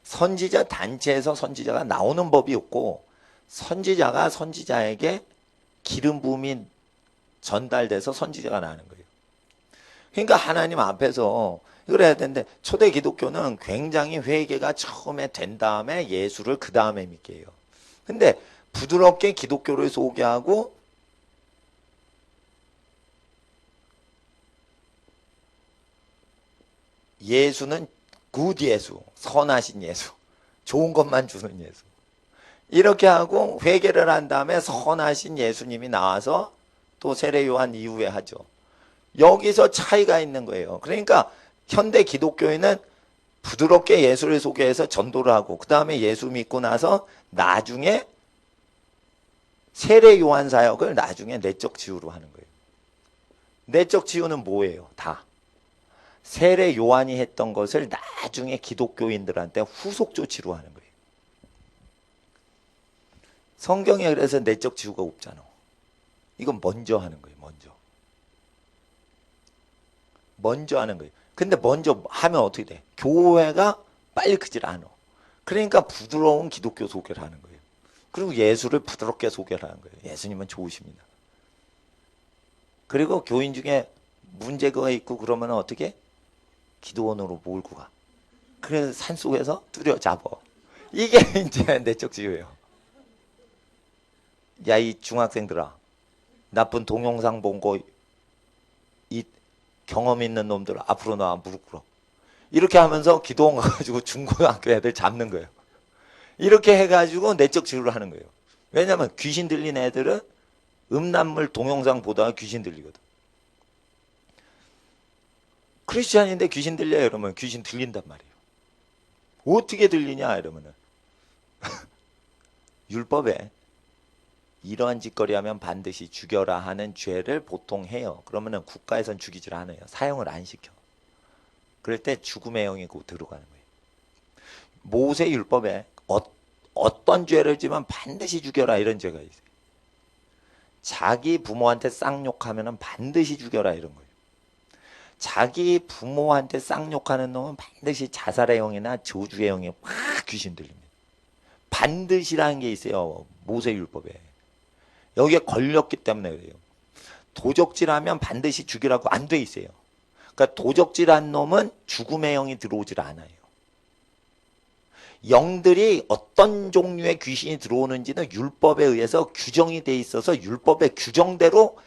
A: 선지자 단체에서 선지자가 나오는 법이 없고, 선지자가 선지자에게 기름 부음이 전달돼서 선지자가 나는 거예요. 그러니까 하나님 앞에서 이걸 해야 되는데, 초대 기독교는 굉장히 회개가 처음에 된 다음에 예수를 그 다음에 믿게 해요. 근데 부드럽게 기독교를 소개하고 예수는 굿 예수, 선하신 예수, 좋은 것만 주는 예수, 이렇게 하고 회개를 한 다음에 선하신 예수님이 나와서 또 세례 요한 이후에 하죠. 여기서 차이가 있는 거예요. 그러니까 현대 기독교인은 부드럽게 예수를 소개해서 전도를 하고, 그 다음에 예수 믿고 나서 나중에 세례 요한 사역을 나중에 내적 치유로 하는 거예요. 내적 치유는 뭐예요? 다 세례 요한이 했던 것을 나중에 기독교인들한테 후속 조치로 하는 거예요. 성경에 그래서 내적 치유가 없잖아. 이건 먼저 하는 거예요. 먼저 하는 거예요. 근데 먼저 하면 어떻게 돼? 교회가 빨리 크질 않아. 그러니까 부드러운 기독교 소개를 하는 거예요. 그리고 예수를 부드럽게 소개를 하는 거예요. 예수님은 좋으십니다. 그리고 교인 중에 문제가 있고 그러면 어떻게? 기도원으로 몰고 가. 그래서 산속에서 뚜려잡아. 이게 이제 내적 치유예요. 야, 이 중학생들아, 나쁜 동영상 본 거 이 경험 있는 놈들 앞으로 나와 무릎 꿇어. 이렇게 하면서 기도원 가가지고 중고등학교 애들 잡는 거예요. 이렇게 해가지고 내적 치유를 하는 거예요. 왜냐하면 귀신 들린 애들은 음란물 동영상 보다가 귀신 들리거든. 크리스찬인데 귀신 들려요 이러면 귀신 들린단 말이에요. 어떻게 들리냐 이러면은 율법에 이러한 짓거리 하면 반드시 죽여라 하는 죄를 보통 해요. 그러면은 국가에선 죽이질 않아요. 사형을 안 시켜. 그럴 때 죽음의 영이 곧 들어가는 거예요. 모세 율법에 어떤 죄를 지면 반드시 죽여라 이런 죄가 있어요. 자기 부모한테 쌍욕하면은 반드시 죽여라 이런 거예요. 자기 부모한테 쌍욕하는 놈은 반드시 자살의 영이나 저주의 영이 확 귀신 들립니다. 반드시라는 게 있어요. 모세 율법에. 여기에 걸렸기 때문에 그래요. 도적질하면 반드시 죽이라고 안 돼 있어요. 그러니까 도적질한 놈은 죽음의 영이 들어오질 않아요. 영들이 어떤 종류의 귀신이 들어오는지는 율법에 의해서 규정이 돼 있어서 율법의 규정대로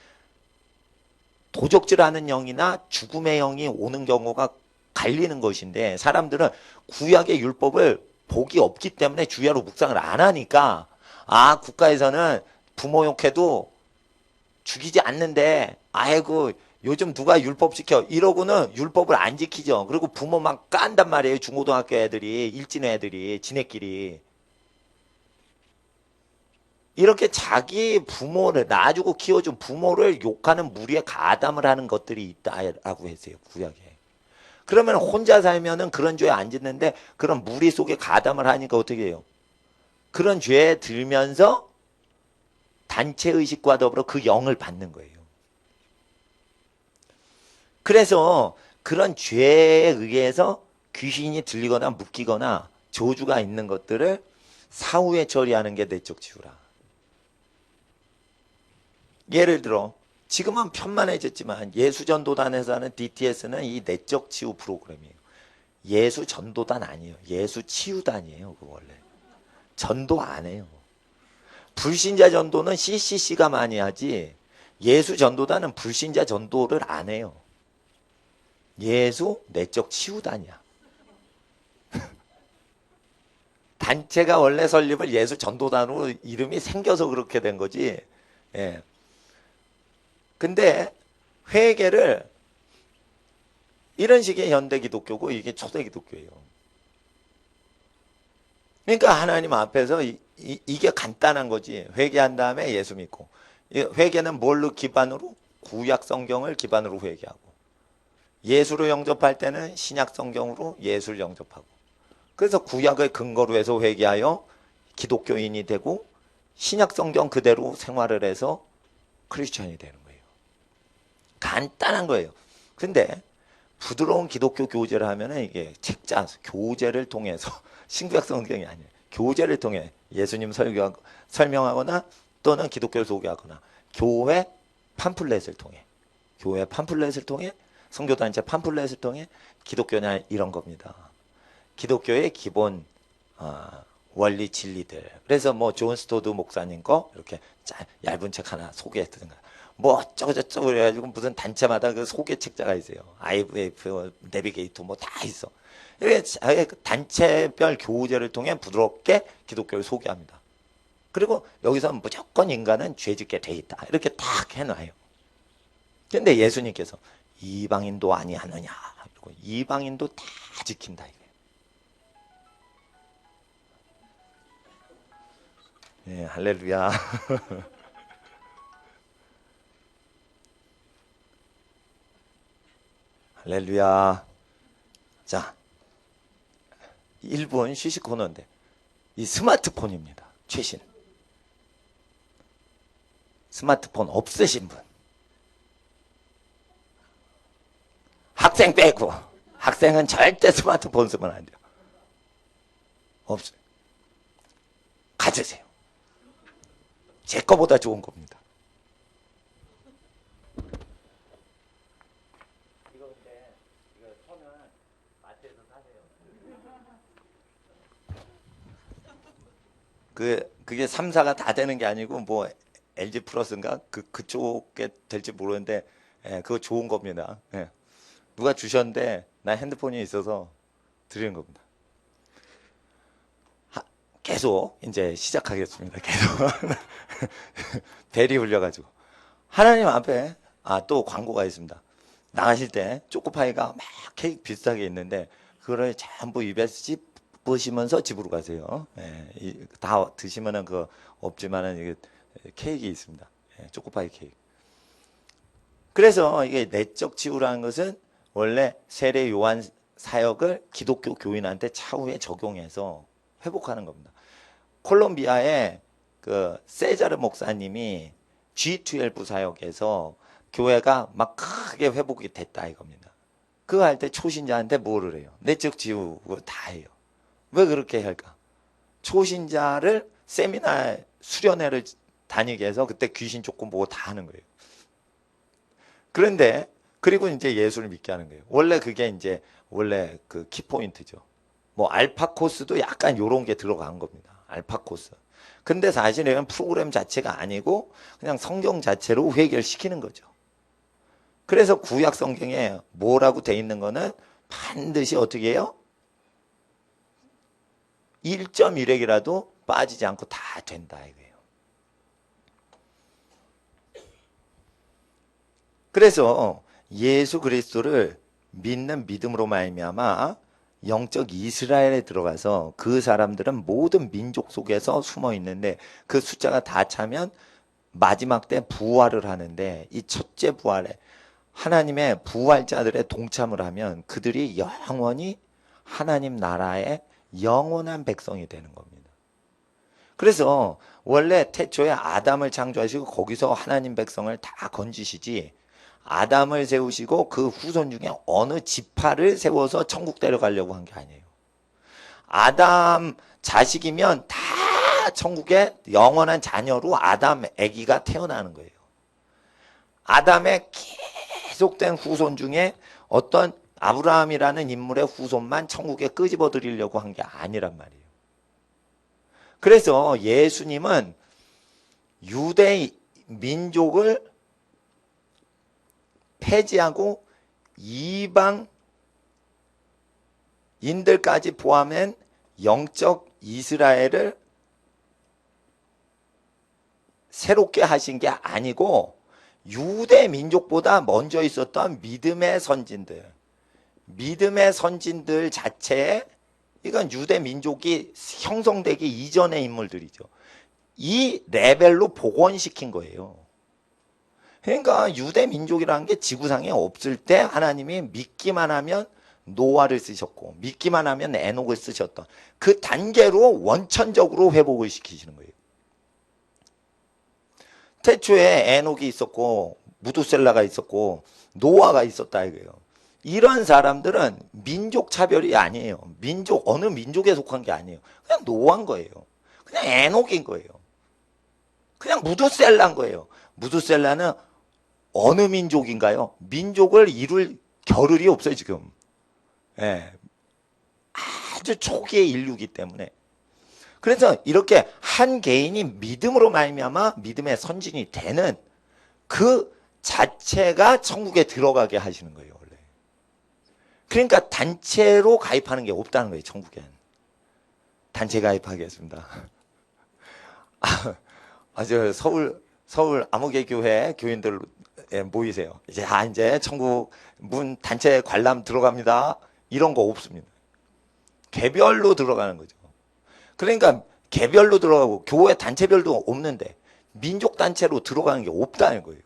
A: 도적질하는 영이나 죽음의 영이 오는 경우가 갈리는 것인데, 사람들은 구약의 율법을 복이 없기 때문에 주야로 묵상을 안 하니까, 아, 국가에서는 부모 욕해도 죽이지 않는데 아이고 요즘 누가 율법 지켜 이러고는 율법을 안 지키죠. 그리고 부모 막 깐단 말이에요. 중고등학교 애들이, 일진 애들이 지네끼리 이렇게 자기 부모를 낳아주고 키워준 부모를 욕하는 무리에 가담을 하는 것들이 있다라고 했어요. 구약에. 그러면 혼자 살면은 그런 죄 안 짓는데 그런 무리 속에 가담을 하니까 어떻게 해요? 그런 죄에 들면서 단체 의식과 더불어 그 영을 받는 거예요. 그래서 그런 죄에 의해서 귀신이 들리거나 묶이거나 저주가 있는 것들을 사후에 처리하는 게 내적 치유라. 예를 들어 지금은 편만해졌지만 예수전도단에서 하는 DTS는 이 내적 치유 프로그램이에요. 예수전도단 아니에요. 예수치유단이에요. 그 원래 전도 안 해요. 불신자 전도는 CCC가 많이 하지 예수전도단은 불신자 전도를 안 해요. 예수 내적 치유단이야. 단체가 원래 설립을 예수 전도단으로 이름이 생겨서 그렇게 된 거지. 예. 근데 회개를 이런 식의 현대 기독교고 이게 초대 기독교예요. 그러니까 하나님 앞에서 이게 간단한 거지. 회개한 다음에 예수 믿고. 회개는 뭘로 기반으로? 구약 성경을 기반으로 회개하고. 예수로 영접할 때는 신약 성경으로 예수를 영접하고. 그래서 구약을 근거로 해서 회개하여 기독교인이 되고 신약 성경 그대로 생활을 해서 크리스천이 되는 거예요. 간단한 거예요. 근데 부드러운 기독교 교제를 하면은 이게 책자, 교제를 통해서 신구약 성경이 아니에요. 교제를 통해 예수님 설명하거나 또는 기독교를 소개하거나 교회 팜플렛을 통해 선교단체 팜플렛을 통해 기독교냐 이런 겁니다. 기독교의 기본 원리 진리들. 그래서 뭐 존 스토드 목사님 거 이렇게 얇은 책 하나 소개했든가 뭐 어쩌고저쩌고 그래가지고 무슨 단체마다 그 소개 책자가 있어요. IVF, 내비게이터 뭐 다 있어. 이렇게 단체별 교제를 통해 부드럽게 기독교를 소개합니다. 그리고 여기서 무조건 인간은 죄짓게 돼 있다. 이렇게 딱 해놔요. 근데 예수님께서 이방인도 아니하느냐. 그리고 이방인도 다 지킨다. 네, 할렐루야. 할렐루야. 자, 1분 휴식 코너인데 이 스마트폰입니다. 최신. 스마트폰 없으신 분. 학생 빼고. 학생은 절대 스마트폰 쓰면 안 돼요. 없어요. 가지세요. 제 거보다 좋은 겁니다. 이거 근데 이거 손은 마트에서 사세요. 그게 3사가 다 되는 게 아니고 뭐 LG 플러스인가 그쪽에 될지 모르는데 예, 그거 좋은 겁니다. 예. 누가 주셨는데 나 핸드폰이 있어서 드리는 겁니다. 계속 이제 시작하겠습니다. 계속 벨이 울려가지고 하나님 앞에 또 광고가 있습니다. 나가실 때 초코파이가 막 케이크 비슷하게 있는데 그거를 전부 입에 씹으시면서 집으로 가세요. 예, 다 드시면은 그거 없지만은 이게 케이크 있습니다. 예, 초코파이 케이크. 그래서 이게 내적 치유라는 것은 원래 세례 요한 사역을 기독교 교인한테 차후에 적용해서 회복하는 겁니다. 콜롬비아의 그 세자르 목사님이 G12 사역에서 교회가 막 크게 회복이 됐다 이겁니다. 그거 할 때 초신자한테 뭐를 해요? 내적 치유 다 해요. 왜 그렇게 할까? 초신자를 세미나 수련회를 다니게 해서 그때 귀신 조건 보고 다 하는 거예요. 그런데 그리고 이제 예수를 믿게 하는 거예요. 원래 그게 이제 원래 그 키포인트죠. 뭐 알파 코스도 약간 요런 게 들어간 겁니다. 알파 코스. 근데 사실은 프로그램 자체가 아니고 그냥 성경 자체로 해결시키는 거죠. 그래서 구약 성경에 뭐라고 돼 있는 거는 반드시 어떻게 해요? 1.1핵이라도 빠지지 않고 다 된다 이거예요. 그래서 예수 그리스도를 믿는 믿음으로 말미암아 영적 이스라엘에 들어가서 그 사람들은 모든 민족 속에서 숨어 있는데 그 숫자가 다 차면 마지막 때 부활을 하는데 이 첫째 부활에 하나님의 부활자들의 동참을 하면 그들이 영원히 하나님 나라의 영원한 백성이 되는 겁니다. 그래서 원래 태초에 아담을 창조하시고 거기서 하나님 백성을 다 건지시지, 아담을 세우시고 그 후손 중에 어느 지파를 세워서 천국 데려가려고 한 게 아니에요. 아담 자식이면 다 천국의 영원한 자녀로 아담 아기가 태어나는 거예요. 아담의 계속된 후손 중에 어떤 아브라함이라는 인물의 후손만 천국에 끄집어 드리려고 한 게 아니란 말이에요. 그래서 예수님은 유대 민족을 폐지하고 이방인들까지 포함한 영적 이스라엘을 새롭게 하신 게 아니고 유대 민족보다 먼저 있었던 믿음의 선진들 자체에, 이건 유대 민족이 형성되기 이전의 인물들이죠. 이 레벨로 복원시킨 거예요. 그러니까 유대 민족이라는 게 지구상에 없을 때 하나님이 믿기만 하면 노아를 쓰셨고 믿기만 하면 에녹을 쓰셨던 그 단계로 원천적으로 회복을 시키시는 거예요. 태초에 에녹이 있었고 무두셀라가 있었고 노아가 있었다 이거예요. 이런 사람들은 민족 차별이 아니에요. 어느 민족에 속한 게 아니에요. 그냥 노아인 거예요. 그냥 에녹인 거예요. 그냥 무두셀라인 거예요. 무두셀라는 어느 민족인가요? 민족을 이룰 겨를이 없어요 지금. 예. 아주 초기의 인류이기 때문에. 그래서 이렇게 한 개인이 믿음으로 말미암아 믿음의 선진이 되는 그 자체가 천국에 들어가게 하시는 거예요 원래. 그러니까 단체로 가입하는 게 없다는 거예요 천국엔. 단체 가입하겠습니다. 저 서울 암흑의 교인들 모이세요. 이제 천국 문 단체 관람 들어갑니다. 이런 거 없습니다. 개별로 들어가는 거죠. 그러니까 개별로 들어가고 교회 단체별도 없는데 민족 단체로 들어가는 게 없다는 거예요.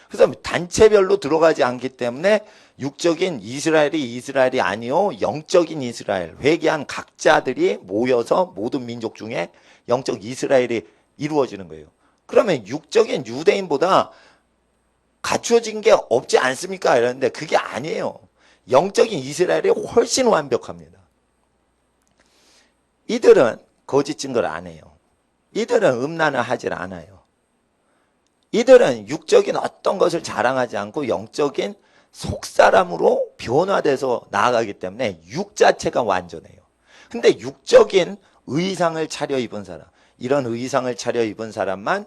A: 그래서 단체별로 들어가지 않기 때문에 육적인 이스라엘이 아니요 영적인 이스라엘, 회개한 각자들이 모여서 모든 민족 중에 영적 이스라엘이 이루어지는 거예요. 그러면 육적인 유대인보다 갖추어진 게 없지 않습니까? 이러는데 그게 아니에요. 영적인 이스라엘이 훨씬 완벽합니다. 이들은 거짓 증거를 안 해요. 이들은 음란을 하질 않아요. 이들은 육적인 어떤 것을 자랑하지 않고 영적인 속사람으로 변화돼서 나아가기 때문에 육 자체가 완전해요. 근데 육적인 의상을 차려입은 사람, 이런 의상을 차려입은 사람만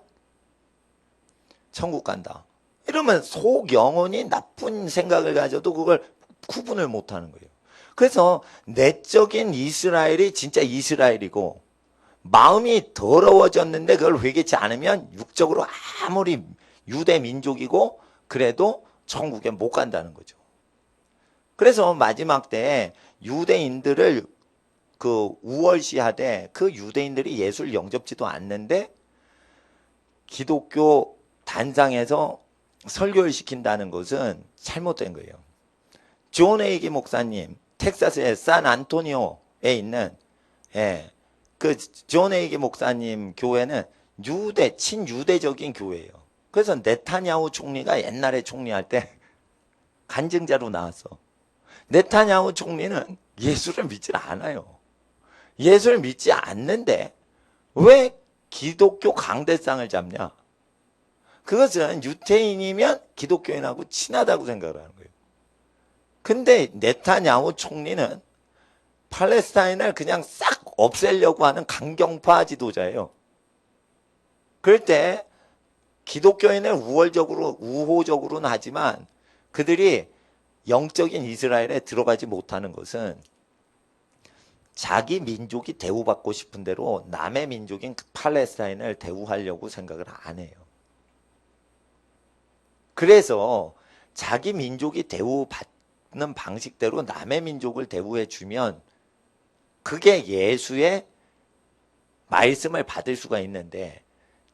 A: 천국 간다. 이러면 속 영혼이 나쁜 생각을 가져도 그걸 구분을 못하는 거예요. 그래서 내적인 이스라엘이 진짜 이스라엘이고 마음이 더러워졌는데 그걸 회개치 않으면 육적으로 아무리 유대 민족이고 그래도 천국에 못 간다는 거죠. 그래서 마지막 때 유대인들을 그 우월시하되 그 유대인들이 예수를 영접지도 않는데 기독교 단상에서 설교를 시킨다는 것은 잘못된 거예요. 존 에이기 목사님, 텍사스의 샌안토니오에 있는 그 존 에이기 목사님 교회는 친유대적인 교회예요. 그래서 네타냐후 총리가 옛날에 총리할 때 간증자로 나왔어. 네타냐후 총리는 예수를 믿지 않아요. 예수를 믿지 않는데 왜 기독교 강대상을 잡냐? 그것은 유태인이면 기독교인하고 친하다고 생각을 하는 거예요. 근데 네타냐후 총리는 팔레스타인을 그냥 싹 없애려고 하는 강경파 지도자예요. 그럴 때 기독교인을 우호적으로는 하지만 그들이 영적인 이스라엘에 들어가지 못하는 것은 자기 민족이 대우받고 싶은 대로 남의 민족인 팔레스타인을 대우하려고 생각을 안 해요. 그래서 자기 민족이 대우받는 방식대로 남의 민족을 대우해 주면 그게 예수의 말씀을 받을 수가 있는데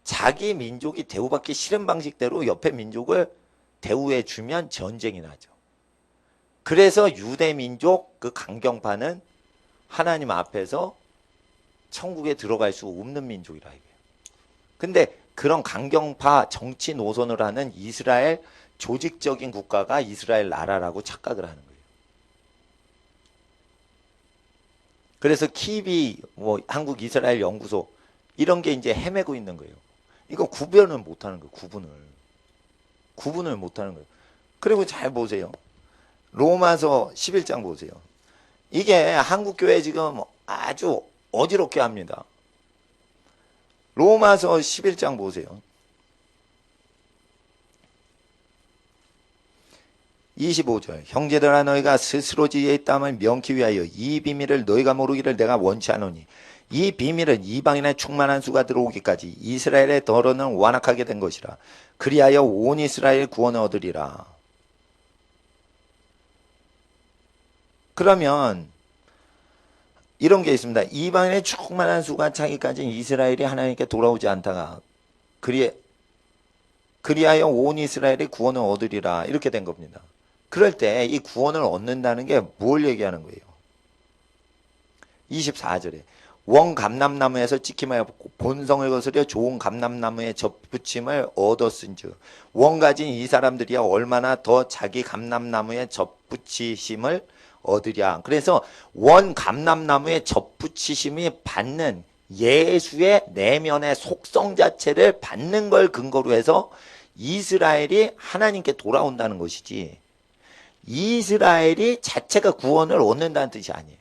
A: 자기 민족이 대우받기 싫은 방식대로 옆에 민족을 대우해 주면 전쟁이 나죠. 그래서 유대 민족 그 강경파는 하나님 앞에서 천국에 들어갈 수 없는 민족이라 이거예요. 근데 그런 강경파 정치 노선을 하는 이스라엘 조직적인 국가가 이스라엘 나라라고 착각을 하는 거예요. 그래서 키비 뭐 한국 이스라엘 연구소 이런 게 이제 헤매고 있는 거예요. 이거 구별을 못 하는 거예요. 구분을 못 하는 거예요. 그리고 잘 보세요. 로마서 11장 보세요. 이게 한국 교회 지금 아주 어지럽게 합니다. 로마서 11장 보세요. 25절 형제들아 너희가 스스로 지혜 있다함을 명키 위하여 이 비밀을 너희가 모르기를 내가 원치 않으니 이 비밀은 이방인의 충만한 수가 들어오기까지 이스라엘의 덜어는 완악하게 된 것이라. 그리하여 온 이스라엘 구원을 얻으리라. 그러면 이런 게 있습니다. 이방인의 충만한 수가 차기까지 이스라엘이 하나님께 돌아오지 않다가 그리하여 온 이스라엘이 구원을 얻으리라. 이렇게 된 겁니다. 그럴 때 이 구원을 얻는다는 게 뭘 얘기하는 거예요? 24절에 원 감람나무에서 찍힘하여 본성을 거스려 좋은 감람나무의 접붙임을 얻었은즉 원 가진 이 사람들이야 얼마나 더 자기 감람나무의 접붙이심을 얻으랴. 그래서 원 감람나무의 접붙이심이 받는 예수의 내면의 속성 자체를 받는 걸 근거로 해서 이스라엘이 하나님께 돌아온다는 것이지 이스라엘이 자체가 구원을 얻는다는 뜻이 아니에요.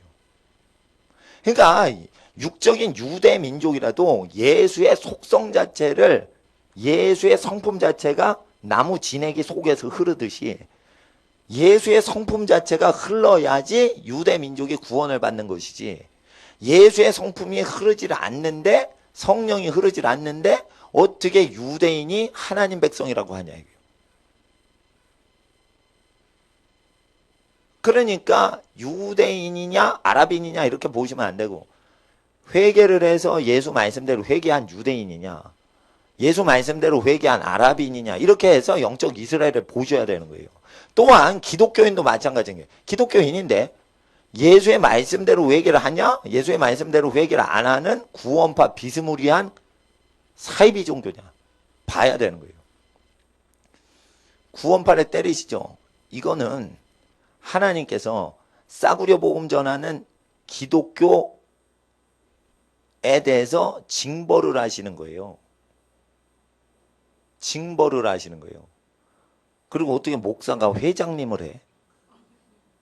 A: 그러니까 육적인 유대 민족이라도 예수의 속성 자체를 예수의 성품 자체가 나무 진액이 속에서 흐르듯이 예수의 성품 자체가 흘러야지 유대 민족이 구원을 받는 것이지 예수의 성품이 흐르질 않는데 성령이 흐르질 않는데 어떻게 유대인이 하나님 백성이라고 하냐 이거예요. 그러니까 유대인이냐 아랍인이냐 이렇게 보시면 안 되고 회개를 해서 예수 말씀대로 회개한 유대인이냐 예수 말씀대로 회개한 아랍인이냐 이렇게 해서 영적 이스라엘을 보셔야 되는 거예요. 또한 기독교인도 마찬가지인 거예요. 기독교인인데 예수의 말씀대로 회개를 하냐 예수의 말씀대로 회개를 안 하는 구원파 비스무리한 사이비 종교냐 봐야 되는 거예요. 구원파를 때리시죠. 이거는 하나님께서 싸구려 복음 전하는 기독교에 대해서 징벌을 하시는 거예요. 징벌을 하시는 거예요. 그리고 어떻게 목사가 회장님을 해?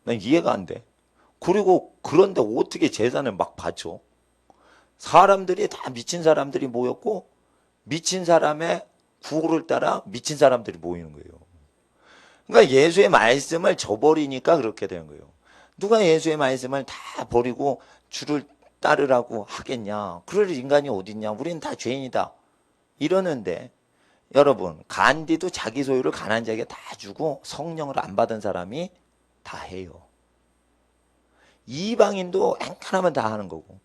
A: 난 이해가 안 돼. 그리고 그런데 어떻게 재산을 막 바쳐? 사람들이 다 미친 사람들이 모였고 미친 사람의 구호를 따라 미친 사람들이 모이는 거예요. 그러니까 예수의 말씀을 저버리니까 그렇게 되는 거예요. 누가 예수의 말씀을 다 버리고 주를 따르라고 하겠냐. 그럴 인간이 어딨냐. 우리는 다 죄인이다. 이러는데 여러분 간디도 자기 소유를 가난한 자에게 다 주고 성령을 안 받은 사람이 다 해요. 이방인도 행간하면 다 하는 거고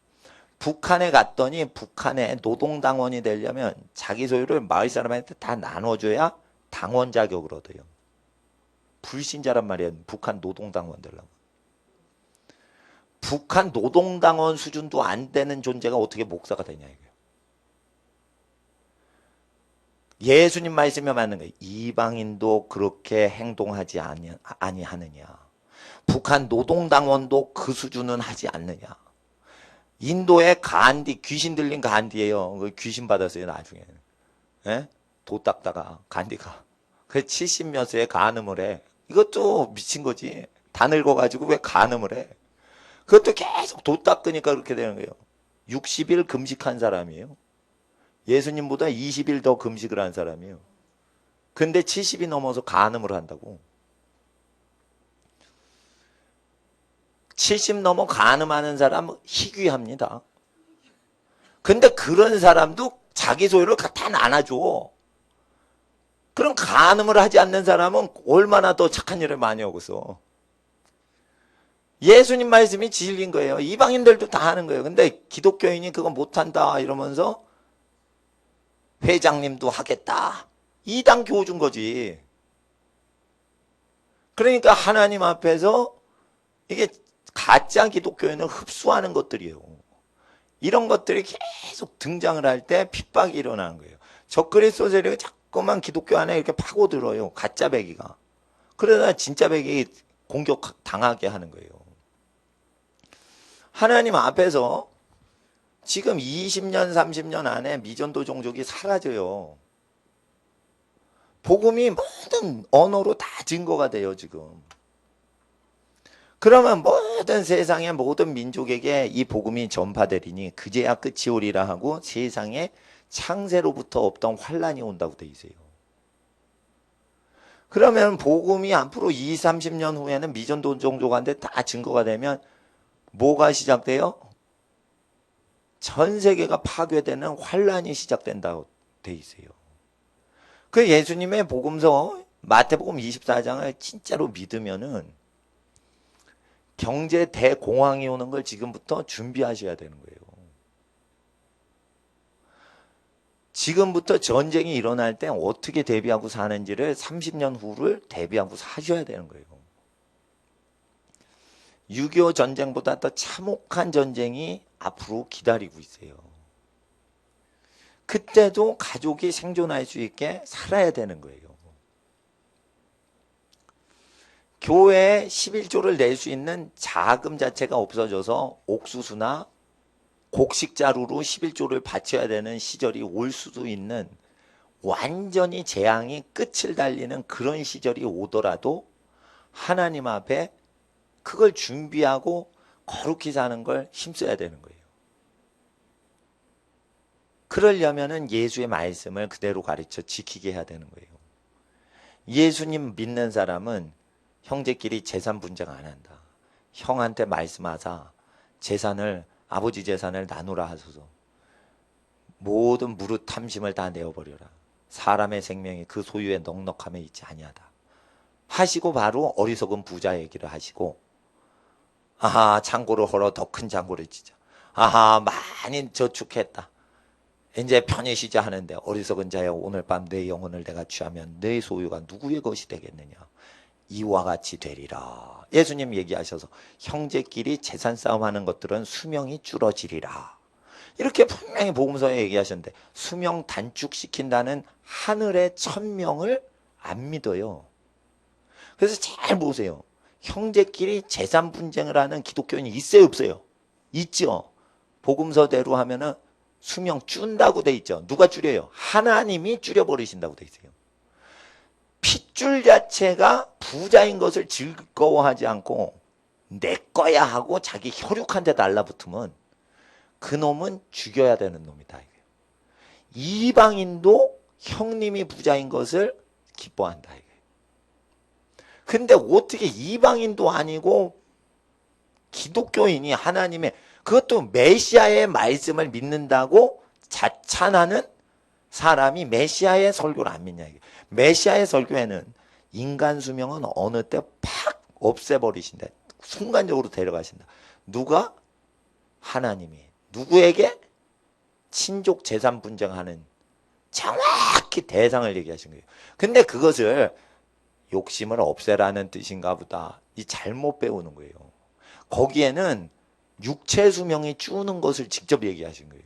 A: 북한에 갔더니 북한의 노동당원이 되려면 자기 소유를 마을 사람한테 다 나눠줘야 당원 자격을 얻어요. 불신자란 말이야. 북한 노동당원 되려면. 북한 노동당원 수준도 안 되는 존재가 어떻게 목사가 되냐 이거예요. 예수님 말씀에 맞는 거예요. 이방인도 그렇게 행동하지 아니하느냐. 북한 노동당원도 그 수준은 하지 않느냐. 인도의 간디 귀신 들린 간디예요. 귀신 받았어요 나중에. 예? 도 닦다가 간디가. 그래서 70몇 세에 간음을 해. 이것도 미친 거지. 다 늙어가지고 왜 간음을 해. 그것도 계속 도 닦으니까 그렇게 되는 거예요. 60일 금식한 사람이에요. 예수님보다 20일 더 금식을 한 사람이에요. 근데 70이 넘어서 간음을 한다고. 70 넘어 간음하는 사람 희귀합니다. 근데 그런 사람도 자기 소유를 다 나눠줘. 그럼 간음을 하지 않는 사람은 얼마나 더 착한 일을 많이 하고서. 예수님 말씀이 진리인 거예요. 이방인들도 다 하는 거예요. 근데 기독교인이 그거 못한다 이러면서 회장님도 하겠다. 이단 교준 거지. 그러니까 하나님 앞에서 이게 가짜 기독교인을 흡수하는 것들이에요. 이런 것들이 계속 등장을 할 때 핍박이 일어나는 거예요. 적그리스도 세력이 자꾸만 기독교 안에 이렇게 파고들어요. 가짜 배기가. 그러다 진짜 배기 공격 당하게 하는 거예요. 하나님 앞에서 지금 20년, 30년 안에 미전도 종족이 사라져요. 복음이 모든 언어로 다 증거가 돼요, 지금. 그러면 모든 세상의 모든 민족에게 이 복음이 전파되리니 그제야 끝이 오리라 하고 세상에 창세로부터 없던 환란이 온다고 돼 있어요. 그러면 복음이 앞으로 20, 30년 후에는 미전도 종족한테 다 증거가 되면 뭐가 시작돼요? 전 세계가 파괴되는 환란이 시작된다고 돼 있어요. 그 예수님의 복음서 마태복음 24장을 진짜로 믿으면은 경제 대공황이 오는 걸 지금부터 준비하셔야 되는 거예요. 지금부터 전쟁이 일어날 때 어떻게 대비하고 사는지를 30년 후를 대비하고 사셔야 되는 거예요. 6.25 전쟁보다 더 참혹한 전쟁이 앞으로 기다리고 있어요. 그때도 가족이 생존할 수 있게 살아야 되는 거예요. 교회에 11조를 낼 수 있는 자금 자체가 없어져서 옥수수나 곡식자루로 11조를 바쳐야 되는 시절이 올 수도 있는 완전히 재앙이 끝을 달리는 그런 시절이 오더라도 하나님 앞에 그걸 준비하고 거룩히 사는 걸 힘써야 되는 거예요. 그러려면은 예수의 말씀을 그대로 가르쳐 지키게 해야 되는 거예요. 예수님 믿는 사람은 형제끼리 재산 분쟁 안 한다. 형한테 말씀하사 재산을 아버지 재산을 나누라 하소서. 모든 무릇 탐심을 다 내어버려라. 사람의 생명이 그 소유의 넉넉함에 있지 아니하다. 하시고 바로 어리석은 부자 얘기를 하시고 아하 창고를 헐어 더 큰 창고를 지자. 아하 많이 저축했다. 이제 편히 쉬자 하는데 어리석은 자여 오늘 밤 내 영혼을 내가 취하면 내 소유가 누구의 것이 되겠느냐. 이와 같이 되리라. 예수님 얘기하셔서 형제끼리 재산 싸움하는 것들은 수명이 줄어지리라. 이렇게 분명히 복음서에 얘기하셨는데 수명 단축시킨다는 하늘의 천명을 안 믿어요. 그래서 잘 보세요. 형제끼리 재산 분쟁을 하는 기독교인이 있어요 없어요? 있죠. 복음서대로 하면은 수명 준다고 돼 있죠. 누가 줄여요? 하나님이 줄여버리신다고 돼 있어요. 핏줄 자체가 부자인 것을 즐거워하지 않고 내 거야 하고 자기 혈육한테 달라붙으면 그놈은 죽여야 되는 놈이다. 이방인도 형님이 부자인 것을 기뻐한다. 근데 어떻게 이방인도 아니고 기독교인이 하나님의 그것도 메시아의 말씀을 믿는다고 자찬하는 사람이 메시아의 설교를 안 믿냐. 메시아의 설교에는 인간 수명은 어느 때 팍 없애버리신다. 순간적으로 데려가신다. 누가? 하나님이. 누구에게? 친족 재산 분쟁하는 정확히 대상을 얘기하신 거예요. 근데 그것을 욕심을 없애라는 뜻인가 보다. 이 잘못 배우는 거예요. 거기에는 육체 수명이 주는 것을 직접 얘기하신 거예요.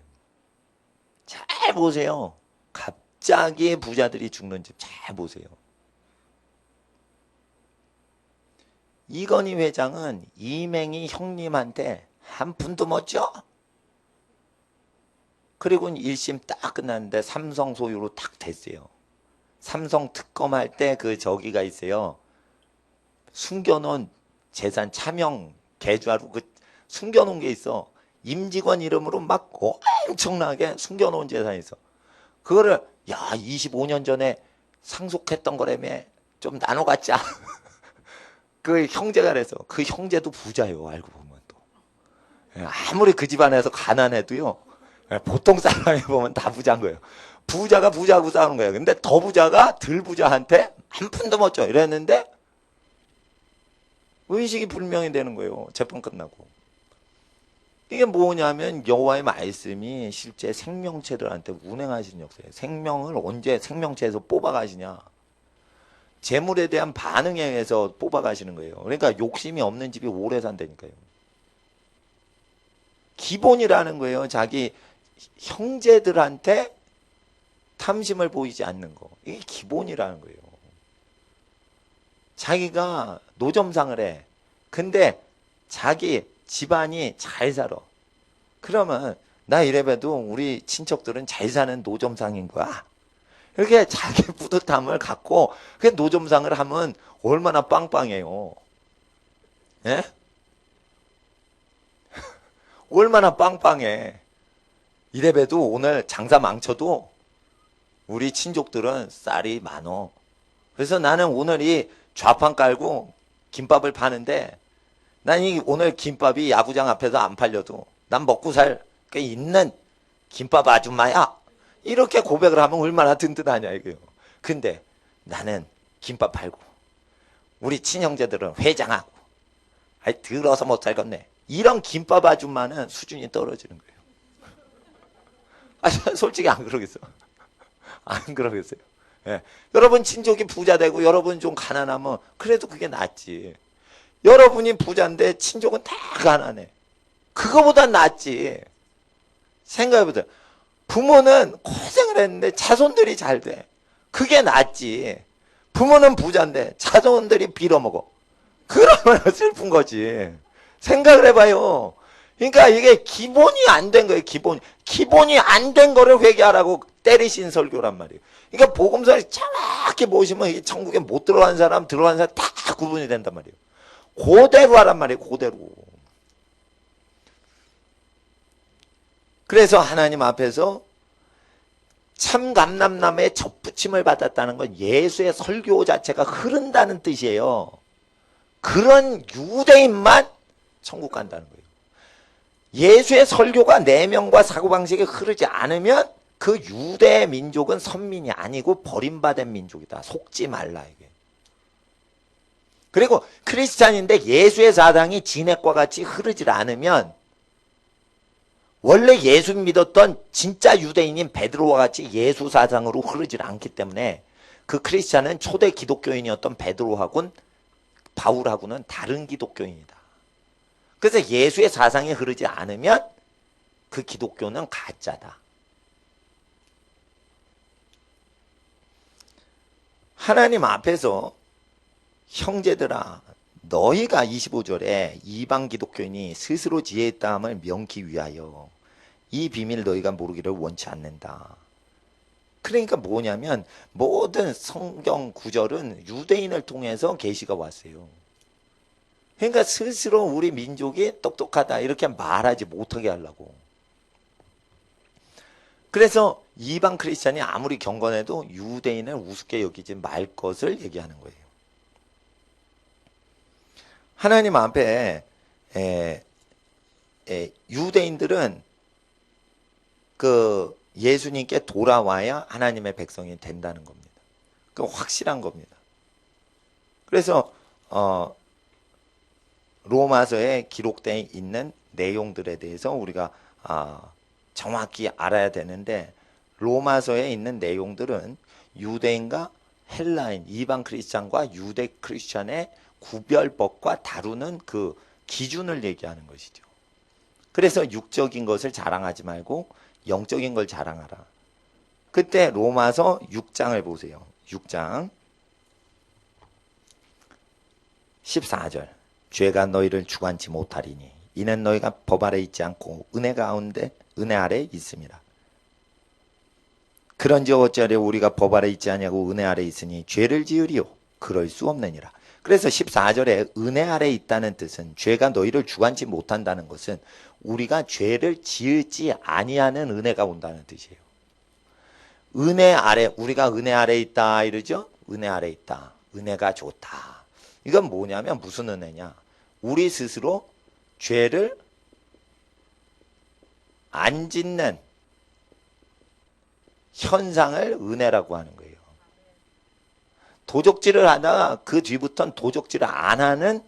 A: 잘 보세요. 갑자기 부자들이 죽는 집 잘 보세요. 이건희 회장은 이맹희 형님한테 한 푼도 못 줘. 그리고 1심 딱 끝났는데 삼성 소유로 딱 됐어요. 삼성 특검할 때 그 저기가 있어요. 숨겨놓은 재산 차명 계좌로 그 숨겨놓은 게 있어. 임직원 이름으로 막 엄청나게 숨겨놓은 재산이 있어. 그거를 야 25년 전에 상속했던 거라며 좀 나눠 갖자. 그 형제가 그래서 그 형제도 부자예요. 알고 보면 또. 아무리 그 집안에서 가난해도요. 보통 사람이 보면 다 부자인 거예요. 부자가 부자하고 싸우는 거예요. 근데 더 부자가 덜 부자한테 한 푼도 못 줘. 이랬는데 의식이 불명이 되는 거예요. 재판 끝나고. 이게 뭐냐면 여호와의 말씀이 실제 생명체들한테 운행하시는 역사예요. 생명을 언제 생명체에서 뽑아가시냐. 재물에 대한 반응에 의해서 뽑아가시는 거예요. 그러니까 욕심이 없는 집이 오래 산다니까요. 기본이라는 거예요. 자기 형제들한테 탐심을 보이지 않는 거. 이게 기본이라는 거예요. 자기가 노점상을 해. 근데 자기 집안이 잘 살아. 그러면 나 이래봬도 우리 친척들은 잘 사는 노점상인 거야. 이렇게 자기 뿌듯함을 갖고 그 노점상을 하면 얼마나 빵빵해요. 예? 얼마나 빵빵해. 이래봬도 오늘 장사 망쳐도 우리 친족들은 쌀이 많어. 그래서 나는 오늘 이 좌판 깔고 김밥을 파는데 난 이 오늘 김밥이 야구장 앞에서 안 팔려도 난 먹고 살 게 있는 김밥 아줌마야. 이렇게 고백을 하면 얼마나 든든하냐 이거요. 근데 나는 김밥 팔고 우리 친형제들은 회장하고 아이 들어서 못 살겠네. 이런 김밥 아줌마는 수준이 떨어지는 거예요. 아, 솔직히 안 그러겠어. 안 그러겠어요. 예. 여러분 친족이 부자 되고 여러분 좀 가난하면 그래도 그게 낫지. 여러분이 부자인데 친족은 다 가난해. 그거보다 낫지. 생각해보세요. 부모는 고생을 했는데 자손들이 잘 돼. 그게 낫지. 부모는 부자인데 자손들이 빌어먹어. 그러면 슬픈 거지. 생각을 해봐요. 그러니까 이게 기본이 안 된 거예요. 기본이 안 된 거를 회개하라고 때리신 설교란 말이에요. 그러니까 복음서를 정확히 보시면 이게 천국에 못 들어간 사람, 들어간 사람 다 구분이 된단 말이에요. 그대로 하란 말이에요. 그대로. 그래서 하나님 앞에서 참 감람나무의 접붙임을 받았다는 건 예수의 설교 자체가 흐른다는 뜻이에요. 그런 유대인만 천국 간다는 거예요. 예수의 설교가 내면과 사고방식이 흐르지 않으면 그 유대 민족은 선민이 아니고 버림받은 민족이다. 속지 말라 이게. 그리고 크리스찬인데 예수의 사상이 진액과 같이 흐르질 않으면 원래 예수 믿었던 진짜 유대인인 베드로와 같이 예수 사상으로 흐르질 않기 때문에 그 크리스찬은 초대 기독교인이었던 베드로하고는 바울하고는 다른 기독교인이다. 그래서 예수의 사상이 흐르지 않으면 그 기독교는 가짜다. 하나님 앞에서 형제들아 너희가 25절에 이방 기독교인이 스스로 지혜에 있다함을 명기 위하여 이 비밀을 너희가 모르기를 원치 않는다. 그러니까 뭐냐면 모든 성경 구절은 유대인을 통해서 계시가 왔어요. 그러니까 스스로 우리 민족이 똑똑하다 이렇게 말하지 못하게 하려고. 그래서 이방 크리스찬이 아무리 경건해도 유대인을 우습게 여기지 말 것을 얘기하는 거예요. 하나님 앞에 유대인들은 그 예수님께 돌아와야 하나님의 백성이 된다는 겁니다. 그 확실한 겁니다. 그래서 로마서에 기록되어 있는 내용들에 대해서 우리가 정확히 알아야 되는데 로마서에 있는 내용들은 유대인과 헬라인, 이방 크리스찬과 유대 크리스찬의 구별법과 다루는 그 기준을 얘기하는 것이죠. 그래서 육적인 것을 자랑하지 말고 영적인 걸 자랑하라. 그때 로마서 6장을 보세요. 6장 14절. 죄가 너희를 주관치 못하리니 이는 너희가 법 아래 있지 않고 은혜 아래 있음이라. 그런지 어찌하려 우리가 법 아래 있지 아니하고 은혜 아래 있으니 죄를 지으리요 그럴 수 없느니라. 그래서 14절에 은혜 아래 있다는 뜻은 죄가 너희를 주관치 못한다는 것은 우리가 죄를 지을지 아니하는 은혜가 온다는 뜻이에요. 은혜 아래, 우리가 은혜 아래 있다 이러죠? 은혜 아래 있다. 은혜가 좋다. 이건 뭐냐면 무슨 은혜냐? 우리 스스로 죄를 안 짓는 현상을 은혜라고 하는 거예요. 도적질을 하다가 그 뒤부터는 도적질을 안 하는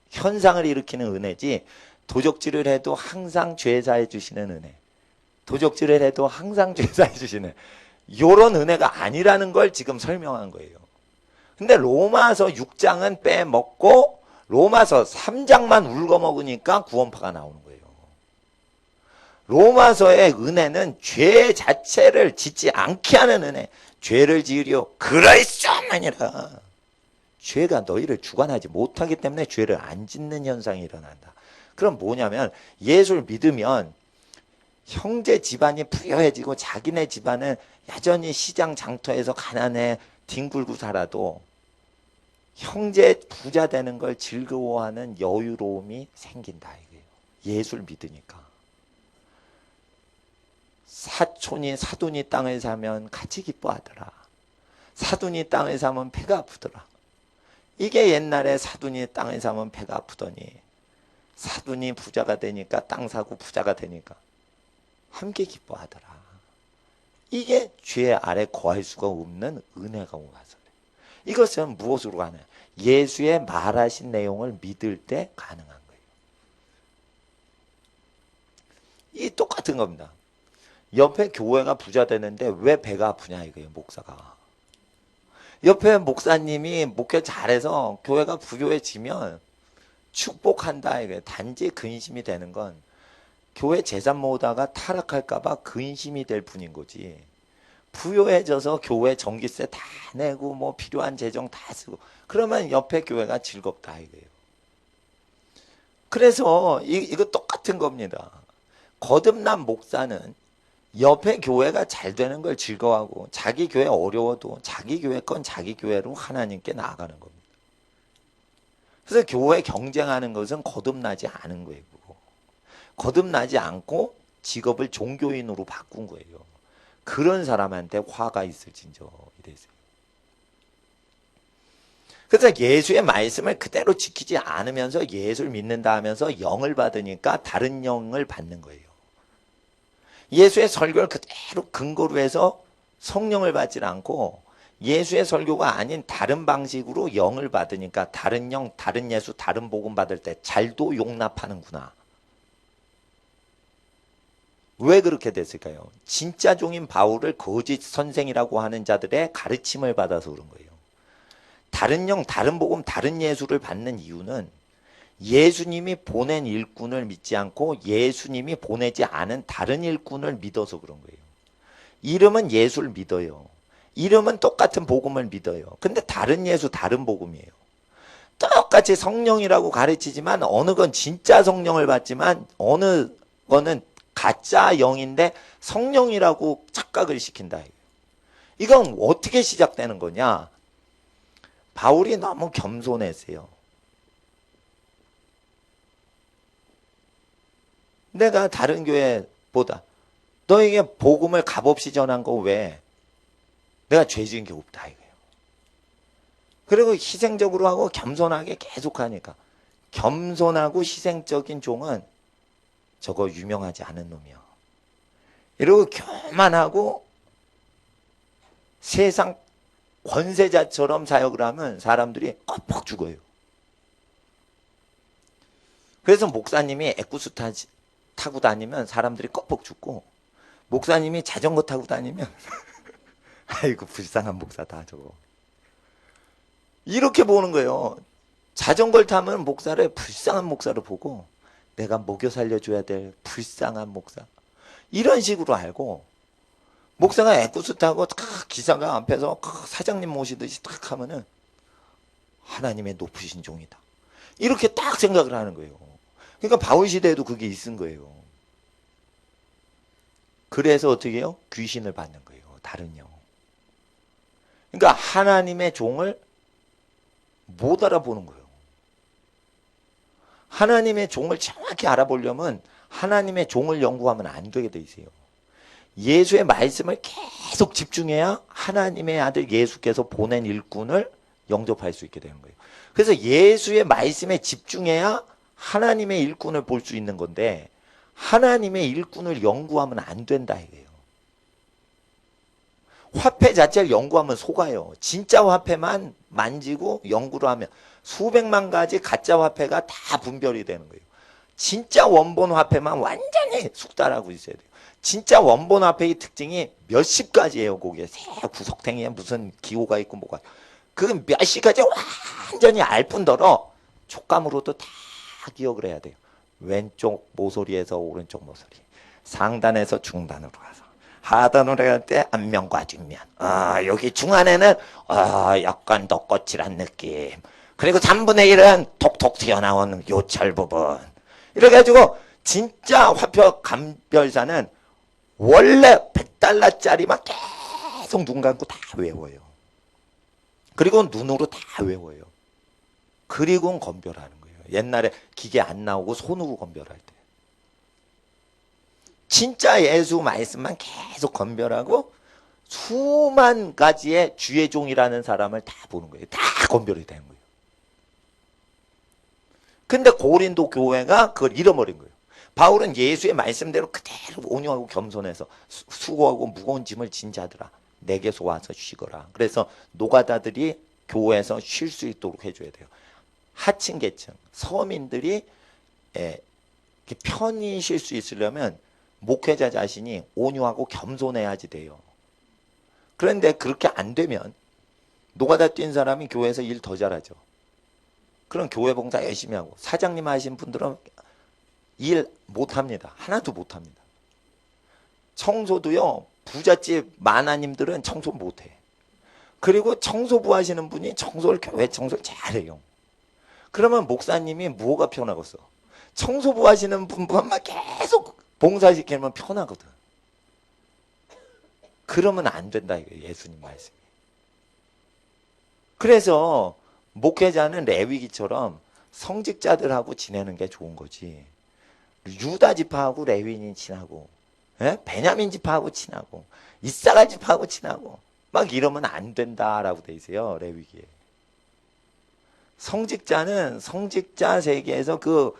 A: 현상을 일으키는 은혜지, 도적질을 해도 항상 죄사해 주시는 은혜, 도적질을 해도 항상 죄사해 주시는 이런 은혜가 아니라는 걸 지금 설명한 거예요. 근데 로마서 6장은 빼먹고 로마서 3장만 울거먹으니까 구원파가 나오는 거예요. 로마서의 은혜는 죄 자체를 짓지 않게 하는 은혜. 죄를 지으려 그리스도만이라. 죄가 너희를 주관하지 못하기 때문에 죄를 안 짓는 현상이 일어난다. 그럼 뭐냐면 예수를 믿으면 형제 집안이 부유해지고 자기네 집안은 여전히 시장 장터에서 가난해 뒹굴고 살아도 형제 부자 되는 걸 즐거워하는 여유로움이 생긴다 이거예요. 예수를 믿으니까. 사촌이 사돈이 땅을 사면 같이 기뻐하더라. 사돈이 땅을 사면 배가 아프더라. 이게 옛날에 사돈이 땅을 사면 배가 아프더니 사돈이 부자가 되니까 땅 사고 부자가 되니까 함께 기뻐하더라. 이게 죄 아래 거할 수가 없는 은혜가 와서 그래. 이것은 무엇으로 가냐? 예수의 말하신 내용을 믿을 때 가능한 거예요. 이 똑같은 겁니다. 옆에 교회가 부자 되는데 왜 배가 아프냐 이거예요. 목사가. 옆에 목사님이 목회 잘해서 교회가 부유해지면 축복한다 이거예요. 단지 근심이 되는 건 교회 재산 모으다가 타락할까봐 근심이 될 뿐인 거지. 부유해져서 교회 전기세 다 내고 뭐 필요한 재정 다 쓰고 그러면 옆에 교회가 즐겁다 이거예요. 그래서 이거 똑같은 겁니다. 거듭난 목사는 옆에 교회가 잘 되는 걸 즐거워하고 자기 교회 어려워도 자기 교회 건 자기 교회로 하나님께 나아가는 겁니다. 그래서 교회 경쟁하는 것은 거듭나지 않은 거예요. 거듭나지 않고 직업을 종교인으로 바꾼 거예요. 그런 사람한테 화가 있을진저 이랬어요. 그래서 예수의 말씀을 그대로 지키지 않으면서 예수를 믿는다 하면서 영을 받으니까 다른 영을 받는 거예요. 예수의 설교를 그대로 근거로 해서 성령을 받지 않고 예수의 설교가 아닌 다른 방식으로 영을 받으니까 다른 영, 다른 예수, 다른 복음 받을 때 잘도 용납하는구나. 왜 그렇게 됐을까요? 진짜 종인 바울을 거짓 선생이라고 하는 자들의 가르침을 받아서 그런 거예요. 다른 영, 다른 복음, 다른 예수를 받는 이유는 예수님이 보낸 일꾼을 믿지 않고 예수님이 보내지 않은 다른 일꾼을 믿어서 그런 거예요. 이름은 예수를 믿어요. 이름은 똑같은 복음을 믿어요. 근데 다른 예수, 다른 복음이에요. 똑같이 성령이라고 가르치지만 어느 건 진짜 성령을 받지만 어느 거는 가짜 영인데 성령이라고 착각을 시킨다. 이건 어떻게 시작되는 거냐? 바울이 너무 겸손했어요. 내가 다른 교회보다 너에게 복음을 값없이 전한 거 왜? 내가 죄 지은 게 없다 이거예요. 그리고 희생적으로 하고 겸손하게 계속 하니까 겸손하고 희생적인 종은 저거 유명하지 않은 놈이야. 이러고 교만하고 세상 권세자처럼 사역을 하면 사람들이 껌뻑 죽어요. 그래서 목사님이 에쿠스 타고 다니면 사람들이 껌뻑 죽고 목사님이 자전거 타고 다니면 아이고 불쌍한 목사다 저거. 이렇게 보는 거예요. 자전거를 타면 목사를 불쌍한 목사로 보고 내가 먹여 살려줘야 될 불쌍한 목사. 이런 식으로 알고 목사가 에쿠스 타고 기사가 앞에서 사장님 모시듯이 딱 하면은 하나님의 높으신 종이다. 이렇게 딱 생각을 하는 거예요. 그러니까 바울 시대에도 그게 있은 거예요. 그래서 어떻게 해요? 귀신을 받는 거예요. 다른 영. 그러니까 하나님의 종을 못 알아보는 거예요. 하나님의 종을 정확히 알아보려면 하나님의 종을 연구하면 안 되게 돼 있어요. 예수의 말씀을 계속 집중해야 하나님의 아들 예수께서 보낸 일꾼을 영접할 수 있게 되는 거예요. 그래서 예수의 말씀에 집중해야 하나님의 일꾼을 볼 수 있는 건데 하나님의 일꾼을 연구하면 안 된다 이거예요. 화폐 자체를 연구하면 속아요. 진짜 화폐만 만지고 연구를 하면 수백만 가지 가짜 화폐가 다 분별이 되는 거예요. 진짜 원본 화폐만 완전히 숙달하고 있어야 돼요. 진짜 원본 화폐의 특징이 몇십 가지예요. 거기에 새 구석탱이에 무슨 기호가 있고 뭐가. 그 몇 시까지 완전히 알 뿐더러 촉감으로도 다 기억을 해야 돼요. 왼쪽 모서리에서 오른쪽 모서리, 상단에서 중단으로 가서 하단으로 갈 때 앞면과 뒷면. 여기 중안에는 약간 더 거칠한 느낌. 그리고 3분의 1은 톡톡 튀어나오는 요철 부분. 이렇게 해가지고 진짜 화표 감별사는 원래 100달러짜리만 계속 눈 감고 다 외워요. 그리고 눈으로 다 외워요. 그리고 검별하는 거예요. 옛날에 기계 안 나오고 손으로 검별할 때. 진짜 예수 말씀만 계속 검별하고 수만 가지의 주의 종이라는 사람을 다 보는 거예요. 다 검별이 되는 거예요. 근데 고린도 교회가 그걸 잃어버린 거예요. 바울은 예수의 말씀대로 그대로 온유하고 겸손해서 수고하고 무거운 짐을 진 자들아 내게서 와서 쉬거라. 그래서 노가다들이 교회에서 쉴 수 있도록 해줘야 돼요. 하층 계층 서민들이 편히 쉴 수 있으려면 목회자 자신이 온유하고 겸손해야지 돼요. 그런데 그렇게 안 되면 노가다 뛴 사람이 교회에서 일 더 잘하죠. 그럼 교회 봉사 열심히 하고 사장님 하신 분들은 일 못합니다. 하나도 못합니다. 청소도요. 부잣집 마나님들은 청소 못해. 그리고 청소부 하시는 분이 교회 청소를 잘해요. 그러면 목사님이 뭐가 편하겠어? 청소부 하시는 분만 계속 봉사시키면 편하거든. 그러면 안 된다 이거예요. 예수님 말씀이. 그래서 목회자는 레위기처럼 성직자들하고 지내는 게 좋은 거지. 유다 지파하고 레위인이 친하고 베냐민 지파하고 친하고 이사갈 지파하고 친하고 막 이러면 안 된다라고 돼 있어요. 레위기에. 성직자는 성직자 세계에서 그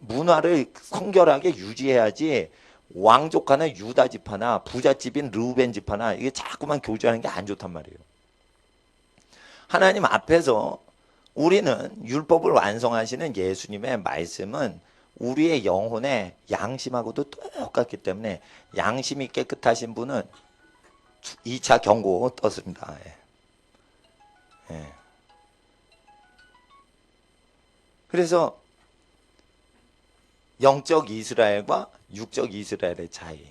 A: 문화를 성결하게 유지해야지 왕족하는 유다 지파나 부잣집인 르우벤 지파나 이게 자꾸만 교제하는 게 안 좋단 말이에요. 하나님 앞에서 우리는 율법을 완성하시는 예수님의 말씀은 우리의 영혼의 양심하고도 똑같기 때문에 양심이 깨끗하신 분은 2차 경고 떴습니다. 예. 그래서 영적 이스라엘과 육적 이스라엘의 차이.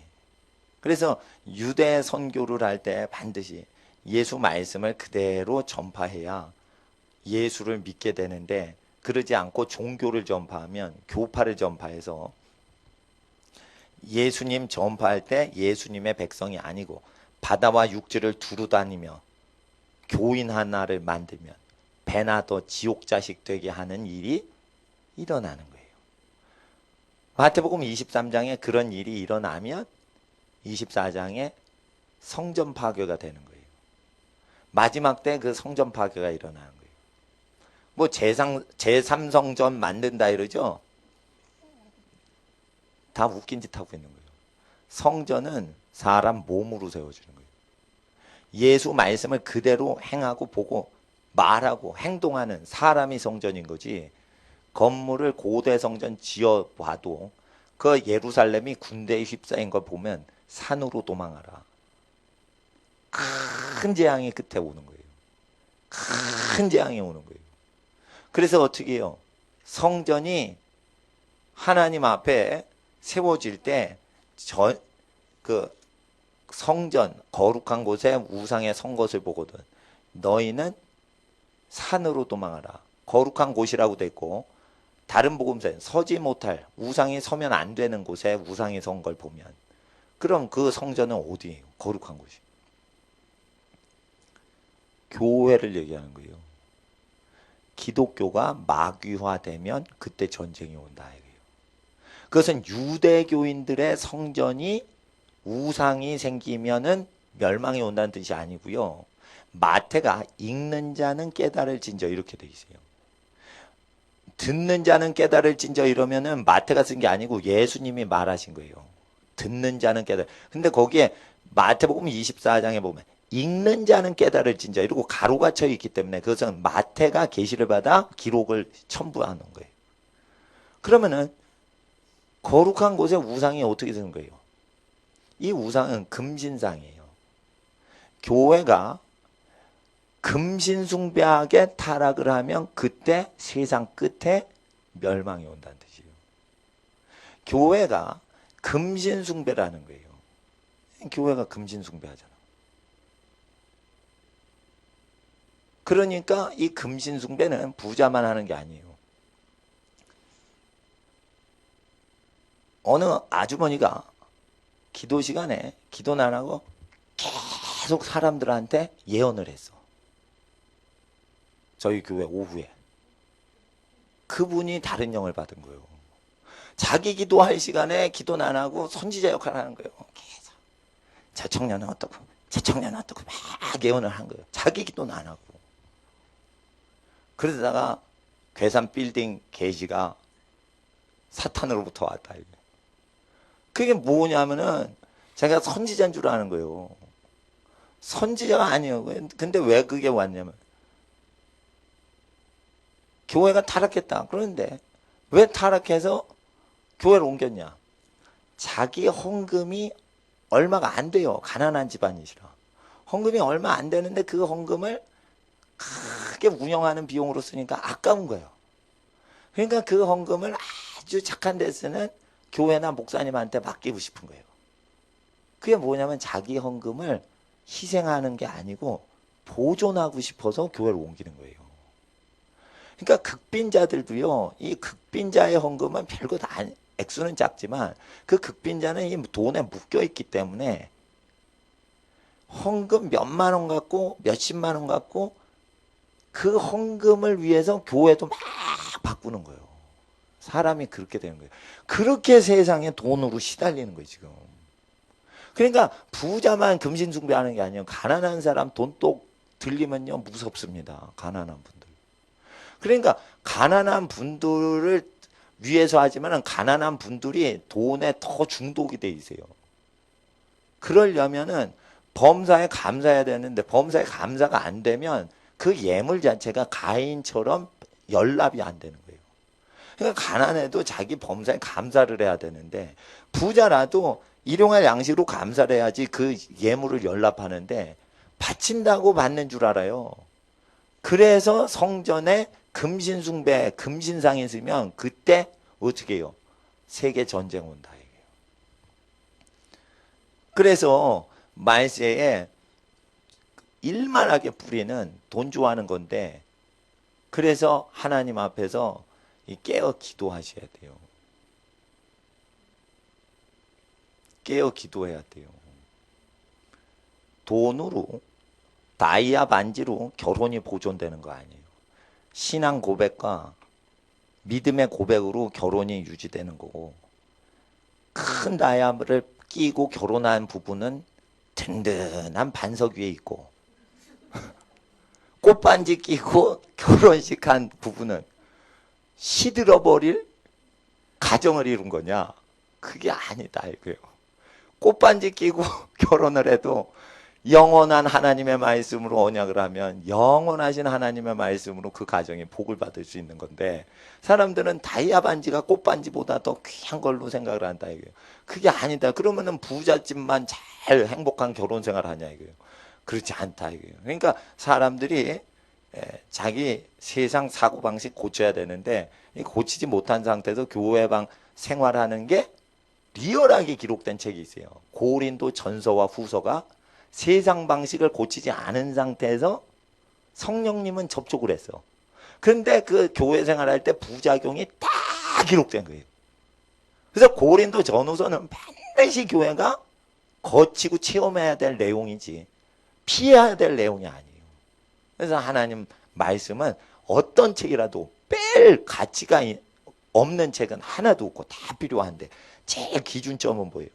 A: 그래서 유대 선교를 할 때 반드시 예수 말씀을 그대로 전파해야 예수를 믿게 되는데 그러지 않고 종교를 전파하면 교파를 전파해서 예수님 전파할 때 예수님의 백성이 아니고 바다와 육지를 두루 다니며 교인 하나를 만들면 배나 더 지옥 자식 되게 하는 일이 일어나는 거예요. 마태복음 23장에 그런 일이 일어나면 24장에 성전 파괴가 되는 거예요. 마지막 때 그 성전 파괴가 일어나는 거예요. 뭐 제3성전 만든다 이러죠. 다 웃긴 짓 하고 있는 거예요. 성전은 사람 몸으로 세워주는 거예요. 예수 말씀을 그대로 행하고 보고 말하고 행동하는 사람이 성전인 거지. 건물을 고대 성전 지어봐도 그 예루살렘이 군대에 휩싸인 걸 보면 산으로 도망하라. 큰 재앙이 끝에 오는 거예요. 큰 재앙이 오는 거예요. 그래서 어떻게 해요? 성전이 하나님 앞에 세워질 때 그 성전 거룩한 곳에 우상에 선 것을 보거든. 너희는 산으로 도망하라. 거룩한 곳이라고 돼 있고 다른 복음서에 서지 못할 우상이 서면 안 되는 곳에 우상이 선 걸 보면 그럼 그 성전은 어디예요? 거룩한 곳이. 교회를 얘기하는 거예요. 기독교가 마귀화되면 그때 전쟁이 온다 이거예요. 그것은 유대교인들의 성전이 우상이 생기면은 멸망이 온다는 뜻이 아니고요. 마태가 읽는 자는 깨달을진저 이렇게 돼 있어요. 듣는 자는 깨달을진저 이러면은 마태가 쓴 게 아니고 예수님이 말하신 거예요. 듣는 자는 깨달. 근데 거기에 마태복음 24장에 보면 읽는 자는 깨달을진저 이러고 가로가 쳐 있기 때문에 그것은 마태가 계시를 받아 기록을 첨부하는 거예요. 그러면은 거룩한 곳에 우상이 어떻게 되는 거예요? 이 우상은 금신상이에요. 교회가 금신숭배하게 타락을 하면 그때 세상 끝에 멸망이 온다는 뜻이에요. 교회가 금신숭배라는 거예요. 교회가 금신숭배하잖아. 그러니까 이 금신숭배는 부자만 하는 게 아니에요. 어느 아주머니가 기도 시간에 기도는 안 하고 계속 사람들한테 예언을 했어. 저희 교회 오후에. 그분이 다른 영을 받은 거예요. 자기 기도할 시간에 기도는 안 하고 선지자 역할을 하는 거예요. 계속. 저 청년은 어떻고 저 청년은 어떻고 막 예언을 한 거예요. 자기 기도는 안 하고. 그러다가 괴산 빌딩 계시가 사탄으로부터 왔다. 그게 뭐냐면은 제가 선지자인 줄 아는 거예요. 선지자가 아니에요. 근데 왜 그게 왔냐면 교회가 타락했다. 그런데 왜 타락해서 교회를 옮겼냐? 자기 헌금이 얼마가 안 돼요. 가난한 집안이시라. 헌금이 얼마 안 되는데 그 헌금을 크게 운영하는 비용으로 쓰니까 아까운 거예요. 그러니까 그 헌금을 아주 착한 데 쓰는 교회나 목사님한테 맡기고 싶은 거예요. 그게 뭐냐면 자기 헌금을 희생하는 게 아니고 보존하고 싶어서 교회를 옮기는 거예요. 그러니까 극빈자들도요, 이 극빈자의 헌금은 별거 다 액수는 작지만 그 극빈자는 이 돈에 묶여 있기 때문에 헌금 몇만 원 갖고 몇십만 원 갖고 그 헌금을 위해서 교회도 막 바꾸는 거예요. 사람이 그렇게 되는 거예요. 그렇게 세상에 돈으로 시달리는 거예요, 지금. 그러니까 부자만 금신숭배하는 게 아니에요. 가난한 사람 돈독 들리면요, 무섭습니다. 가난한 분들. 그러니까 가난한 분들을 위해서 하지만 가난한 분들이 돈에 더 중독이 돼 있어요. 그러려면은 범사에 감사해야 되는데 범사에 감사가 안 되면 그 예물 자체가 가인처럼 연락이 안 되는 거예요. 그러니까 가난해도 자기 범사에 감사를 해야 되는데 부자라도 일용할 양식으로 감사를 해야지 그 예물을 연락하는데 바친다고 받는 줄 알아요. 그래서 성전에 금신숭배, 금신상이 있으면 그때 어떻게 해요? 세계 전쟁 온다 이게요. 그래서 말세에 일만하게 뿌리는 돈 좋아하는 건데 그래서 하나님 앞에서 깨어 기도하셔야 돼요. 깨어 기도해야 돼요. 돈으로 다이아 반지로 결혼이 보존되는 거 아니에요. 신앙 고백과 믿음의 고백으로 결혼이 유지되는 거고 큰 다이아를 끼고 결혼한 부부는 든든한 반석 위에 있고 꽃반지 끼고 결혼식 한 부부는 시들어버릴 가정을 이룬 거냐? 그게 아니다 이거예요. 꽃반지 끼고 결혼을 해도 영원한 하나님의 말씀으로 언약을 하면 영원하신 하나님의 말씀으로 그 가정이 복을 받을 수 있는 건데 사람들은 다이아 반지가 꽃반지보다 더 귀한 걸로 생각을 한다 이거예요. 그게 아니다. 그러면은 부잣집만 잘 행복한 결혼 생활 하냐 이거예요. 그렇지 않다 이거예요. 그러니까 사람들이 자기 세상 사고방식 고쳐야 되는데 고치지 못한 상태에서 교회방 생활하는 게 리얼하게 기록된 책이 있어요. 고린도 전서와 후서가 세상 방식을 고치지 않은 상태에서 성령님은 접촉을 했어. 그런데 그 교회 생활할 때 부작용이 다 기록된 거예요. 그래서 고린도 전후서는 반드시 교회가 거치고 체험해야 될 내용이지 피해야 될 내용이 아니에요. 그래서 하나님 말씀은 어떤 책이라도 뺄 가치가 없는 책은 하나도 없고 다 필요한데 제일 기준점은 뭐예요?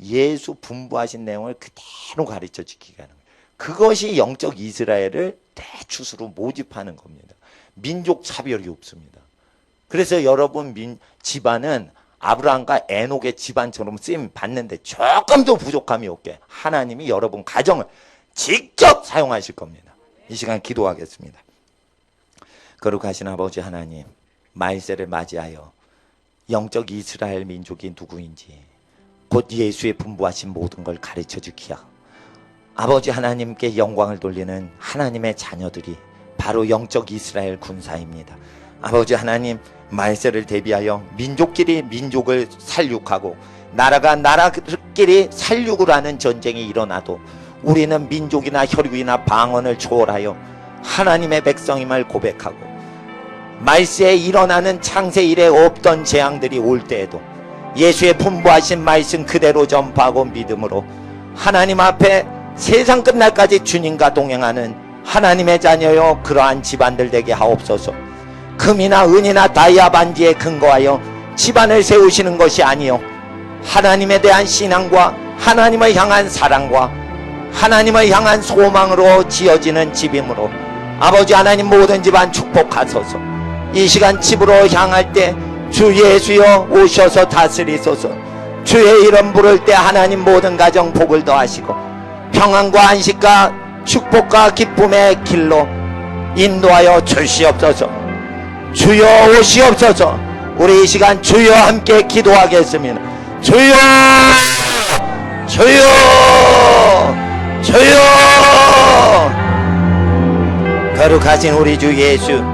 A: 예수 분부하신 내용을 그대로 가르쳐 지키게 하는 거예요. 그것이 영적 이스라엘을 대추수로 모집하는 겁니다. 민족 차별이 없습니다. 그래서 여러분 집안은 아브라함과 에녹의 집안처럼 쓰임 받는데 조금도 부족함이 없게 하나님이 여러분 가정을 직접 사용하실 겁니다. 이 시간 기도하겠습니다. 거룩하신 아버지 하나님, 말세를 맞이하여 영적 이스라엘 민족이 누구인지 곧 예수의 분부하신 모든 걸 가르쳐 주기야 아버지 하나님께 영광을 돌리는 하나님의 자녀들이 바로 영적 이스라엘 군사입니다. 아버지 하나님, 말세를 대비하여 민족끼리 민족을 살육하고 나라가 나라끼리 살육을 하는 전쟁이 일어나도 우리는 민족이나 혈육이나 방언을 초월하여 하나님의 백성임을 고백하고 말세에 일어나는 창세 이래 없던 재앙들이 올 때에도 예수의 분부하신 말씀 그대로 전파하고 믿음으로 하나님 앞에 세상 끝날까지 주님과 동행하는 하나님의 자녀여 그러한 집안들 되게 하옵소서. 금이나 은이나 다이아 반지에 근거하여 집안을 세우시는 것이 아니요 하나님에 대한 신앙과 하나님을 향한 사랑과 하나님을 향한 소망으로 지어지는 집이므로 아버지 하나님 모든 집안 축복하소서. 이 시간 집으로 향할 때 주 예수여 오셔서 다스리소서. 주의 이름 부를 때 하나님 모든 가정 복을 더하시고 평안과 안식과 축복과 기쁨의 길로 인도하여 주시옵소서. 주여 오시옵소서. 우리 이 시간 주여 함께 기도하겠습니다. 주여 주여 주여. 거룩하신 우리 주 예수,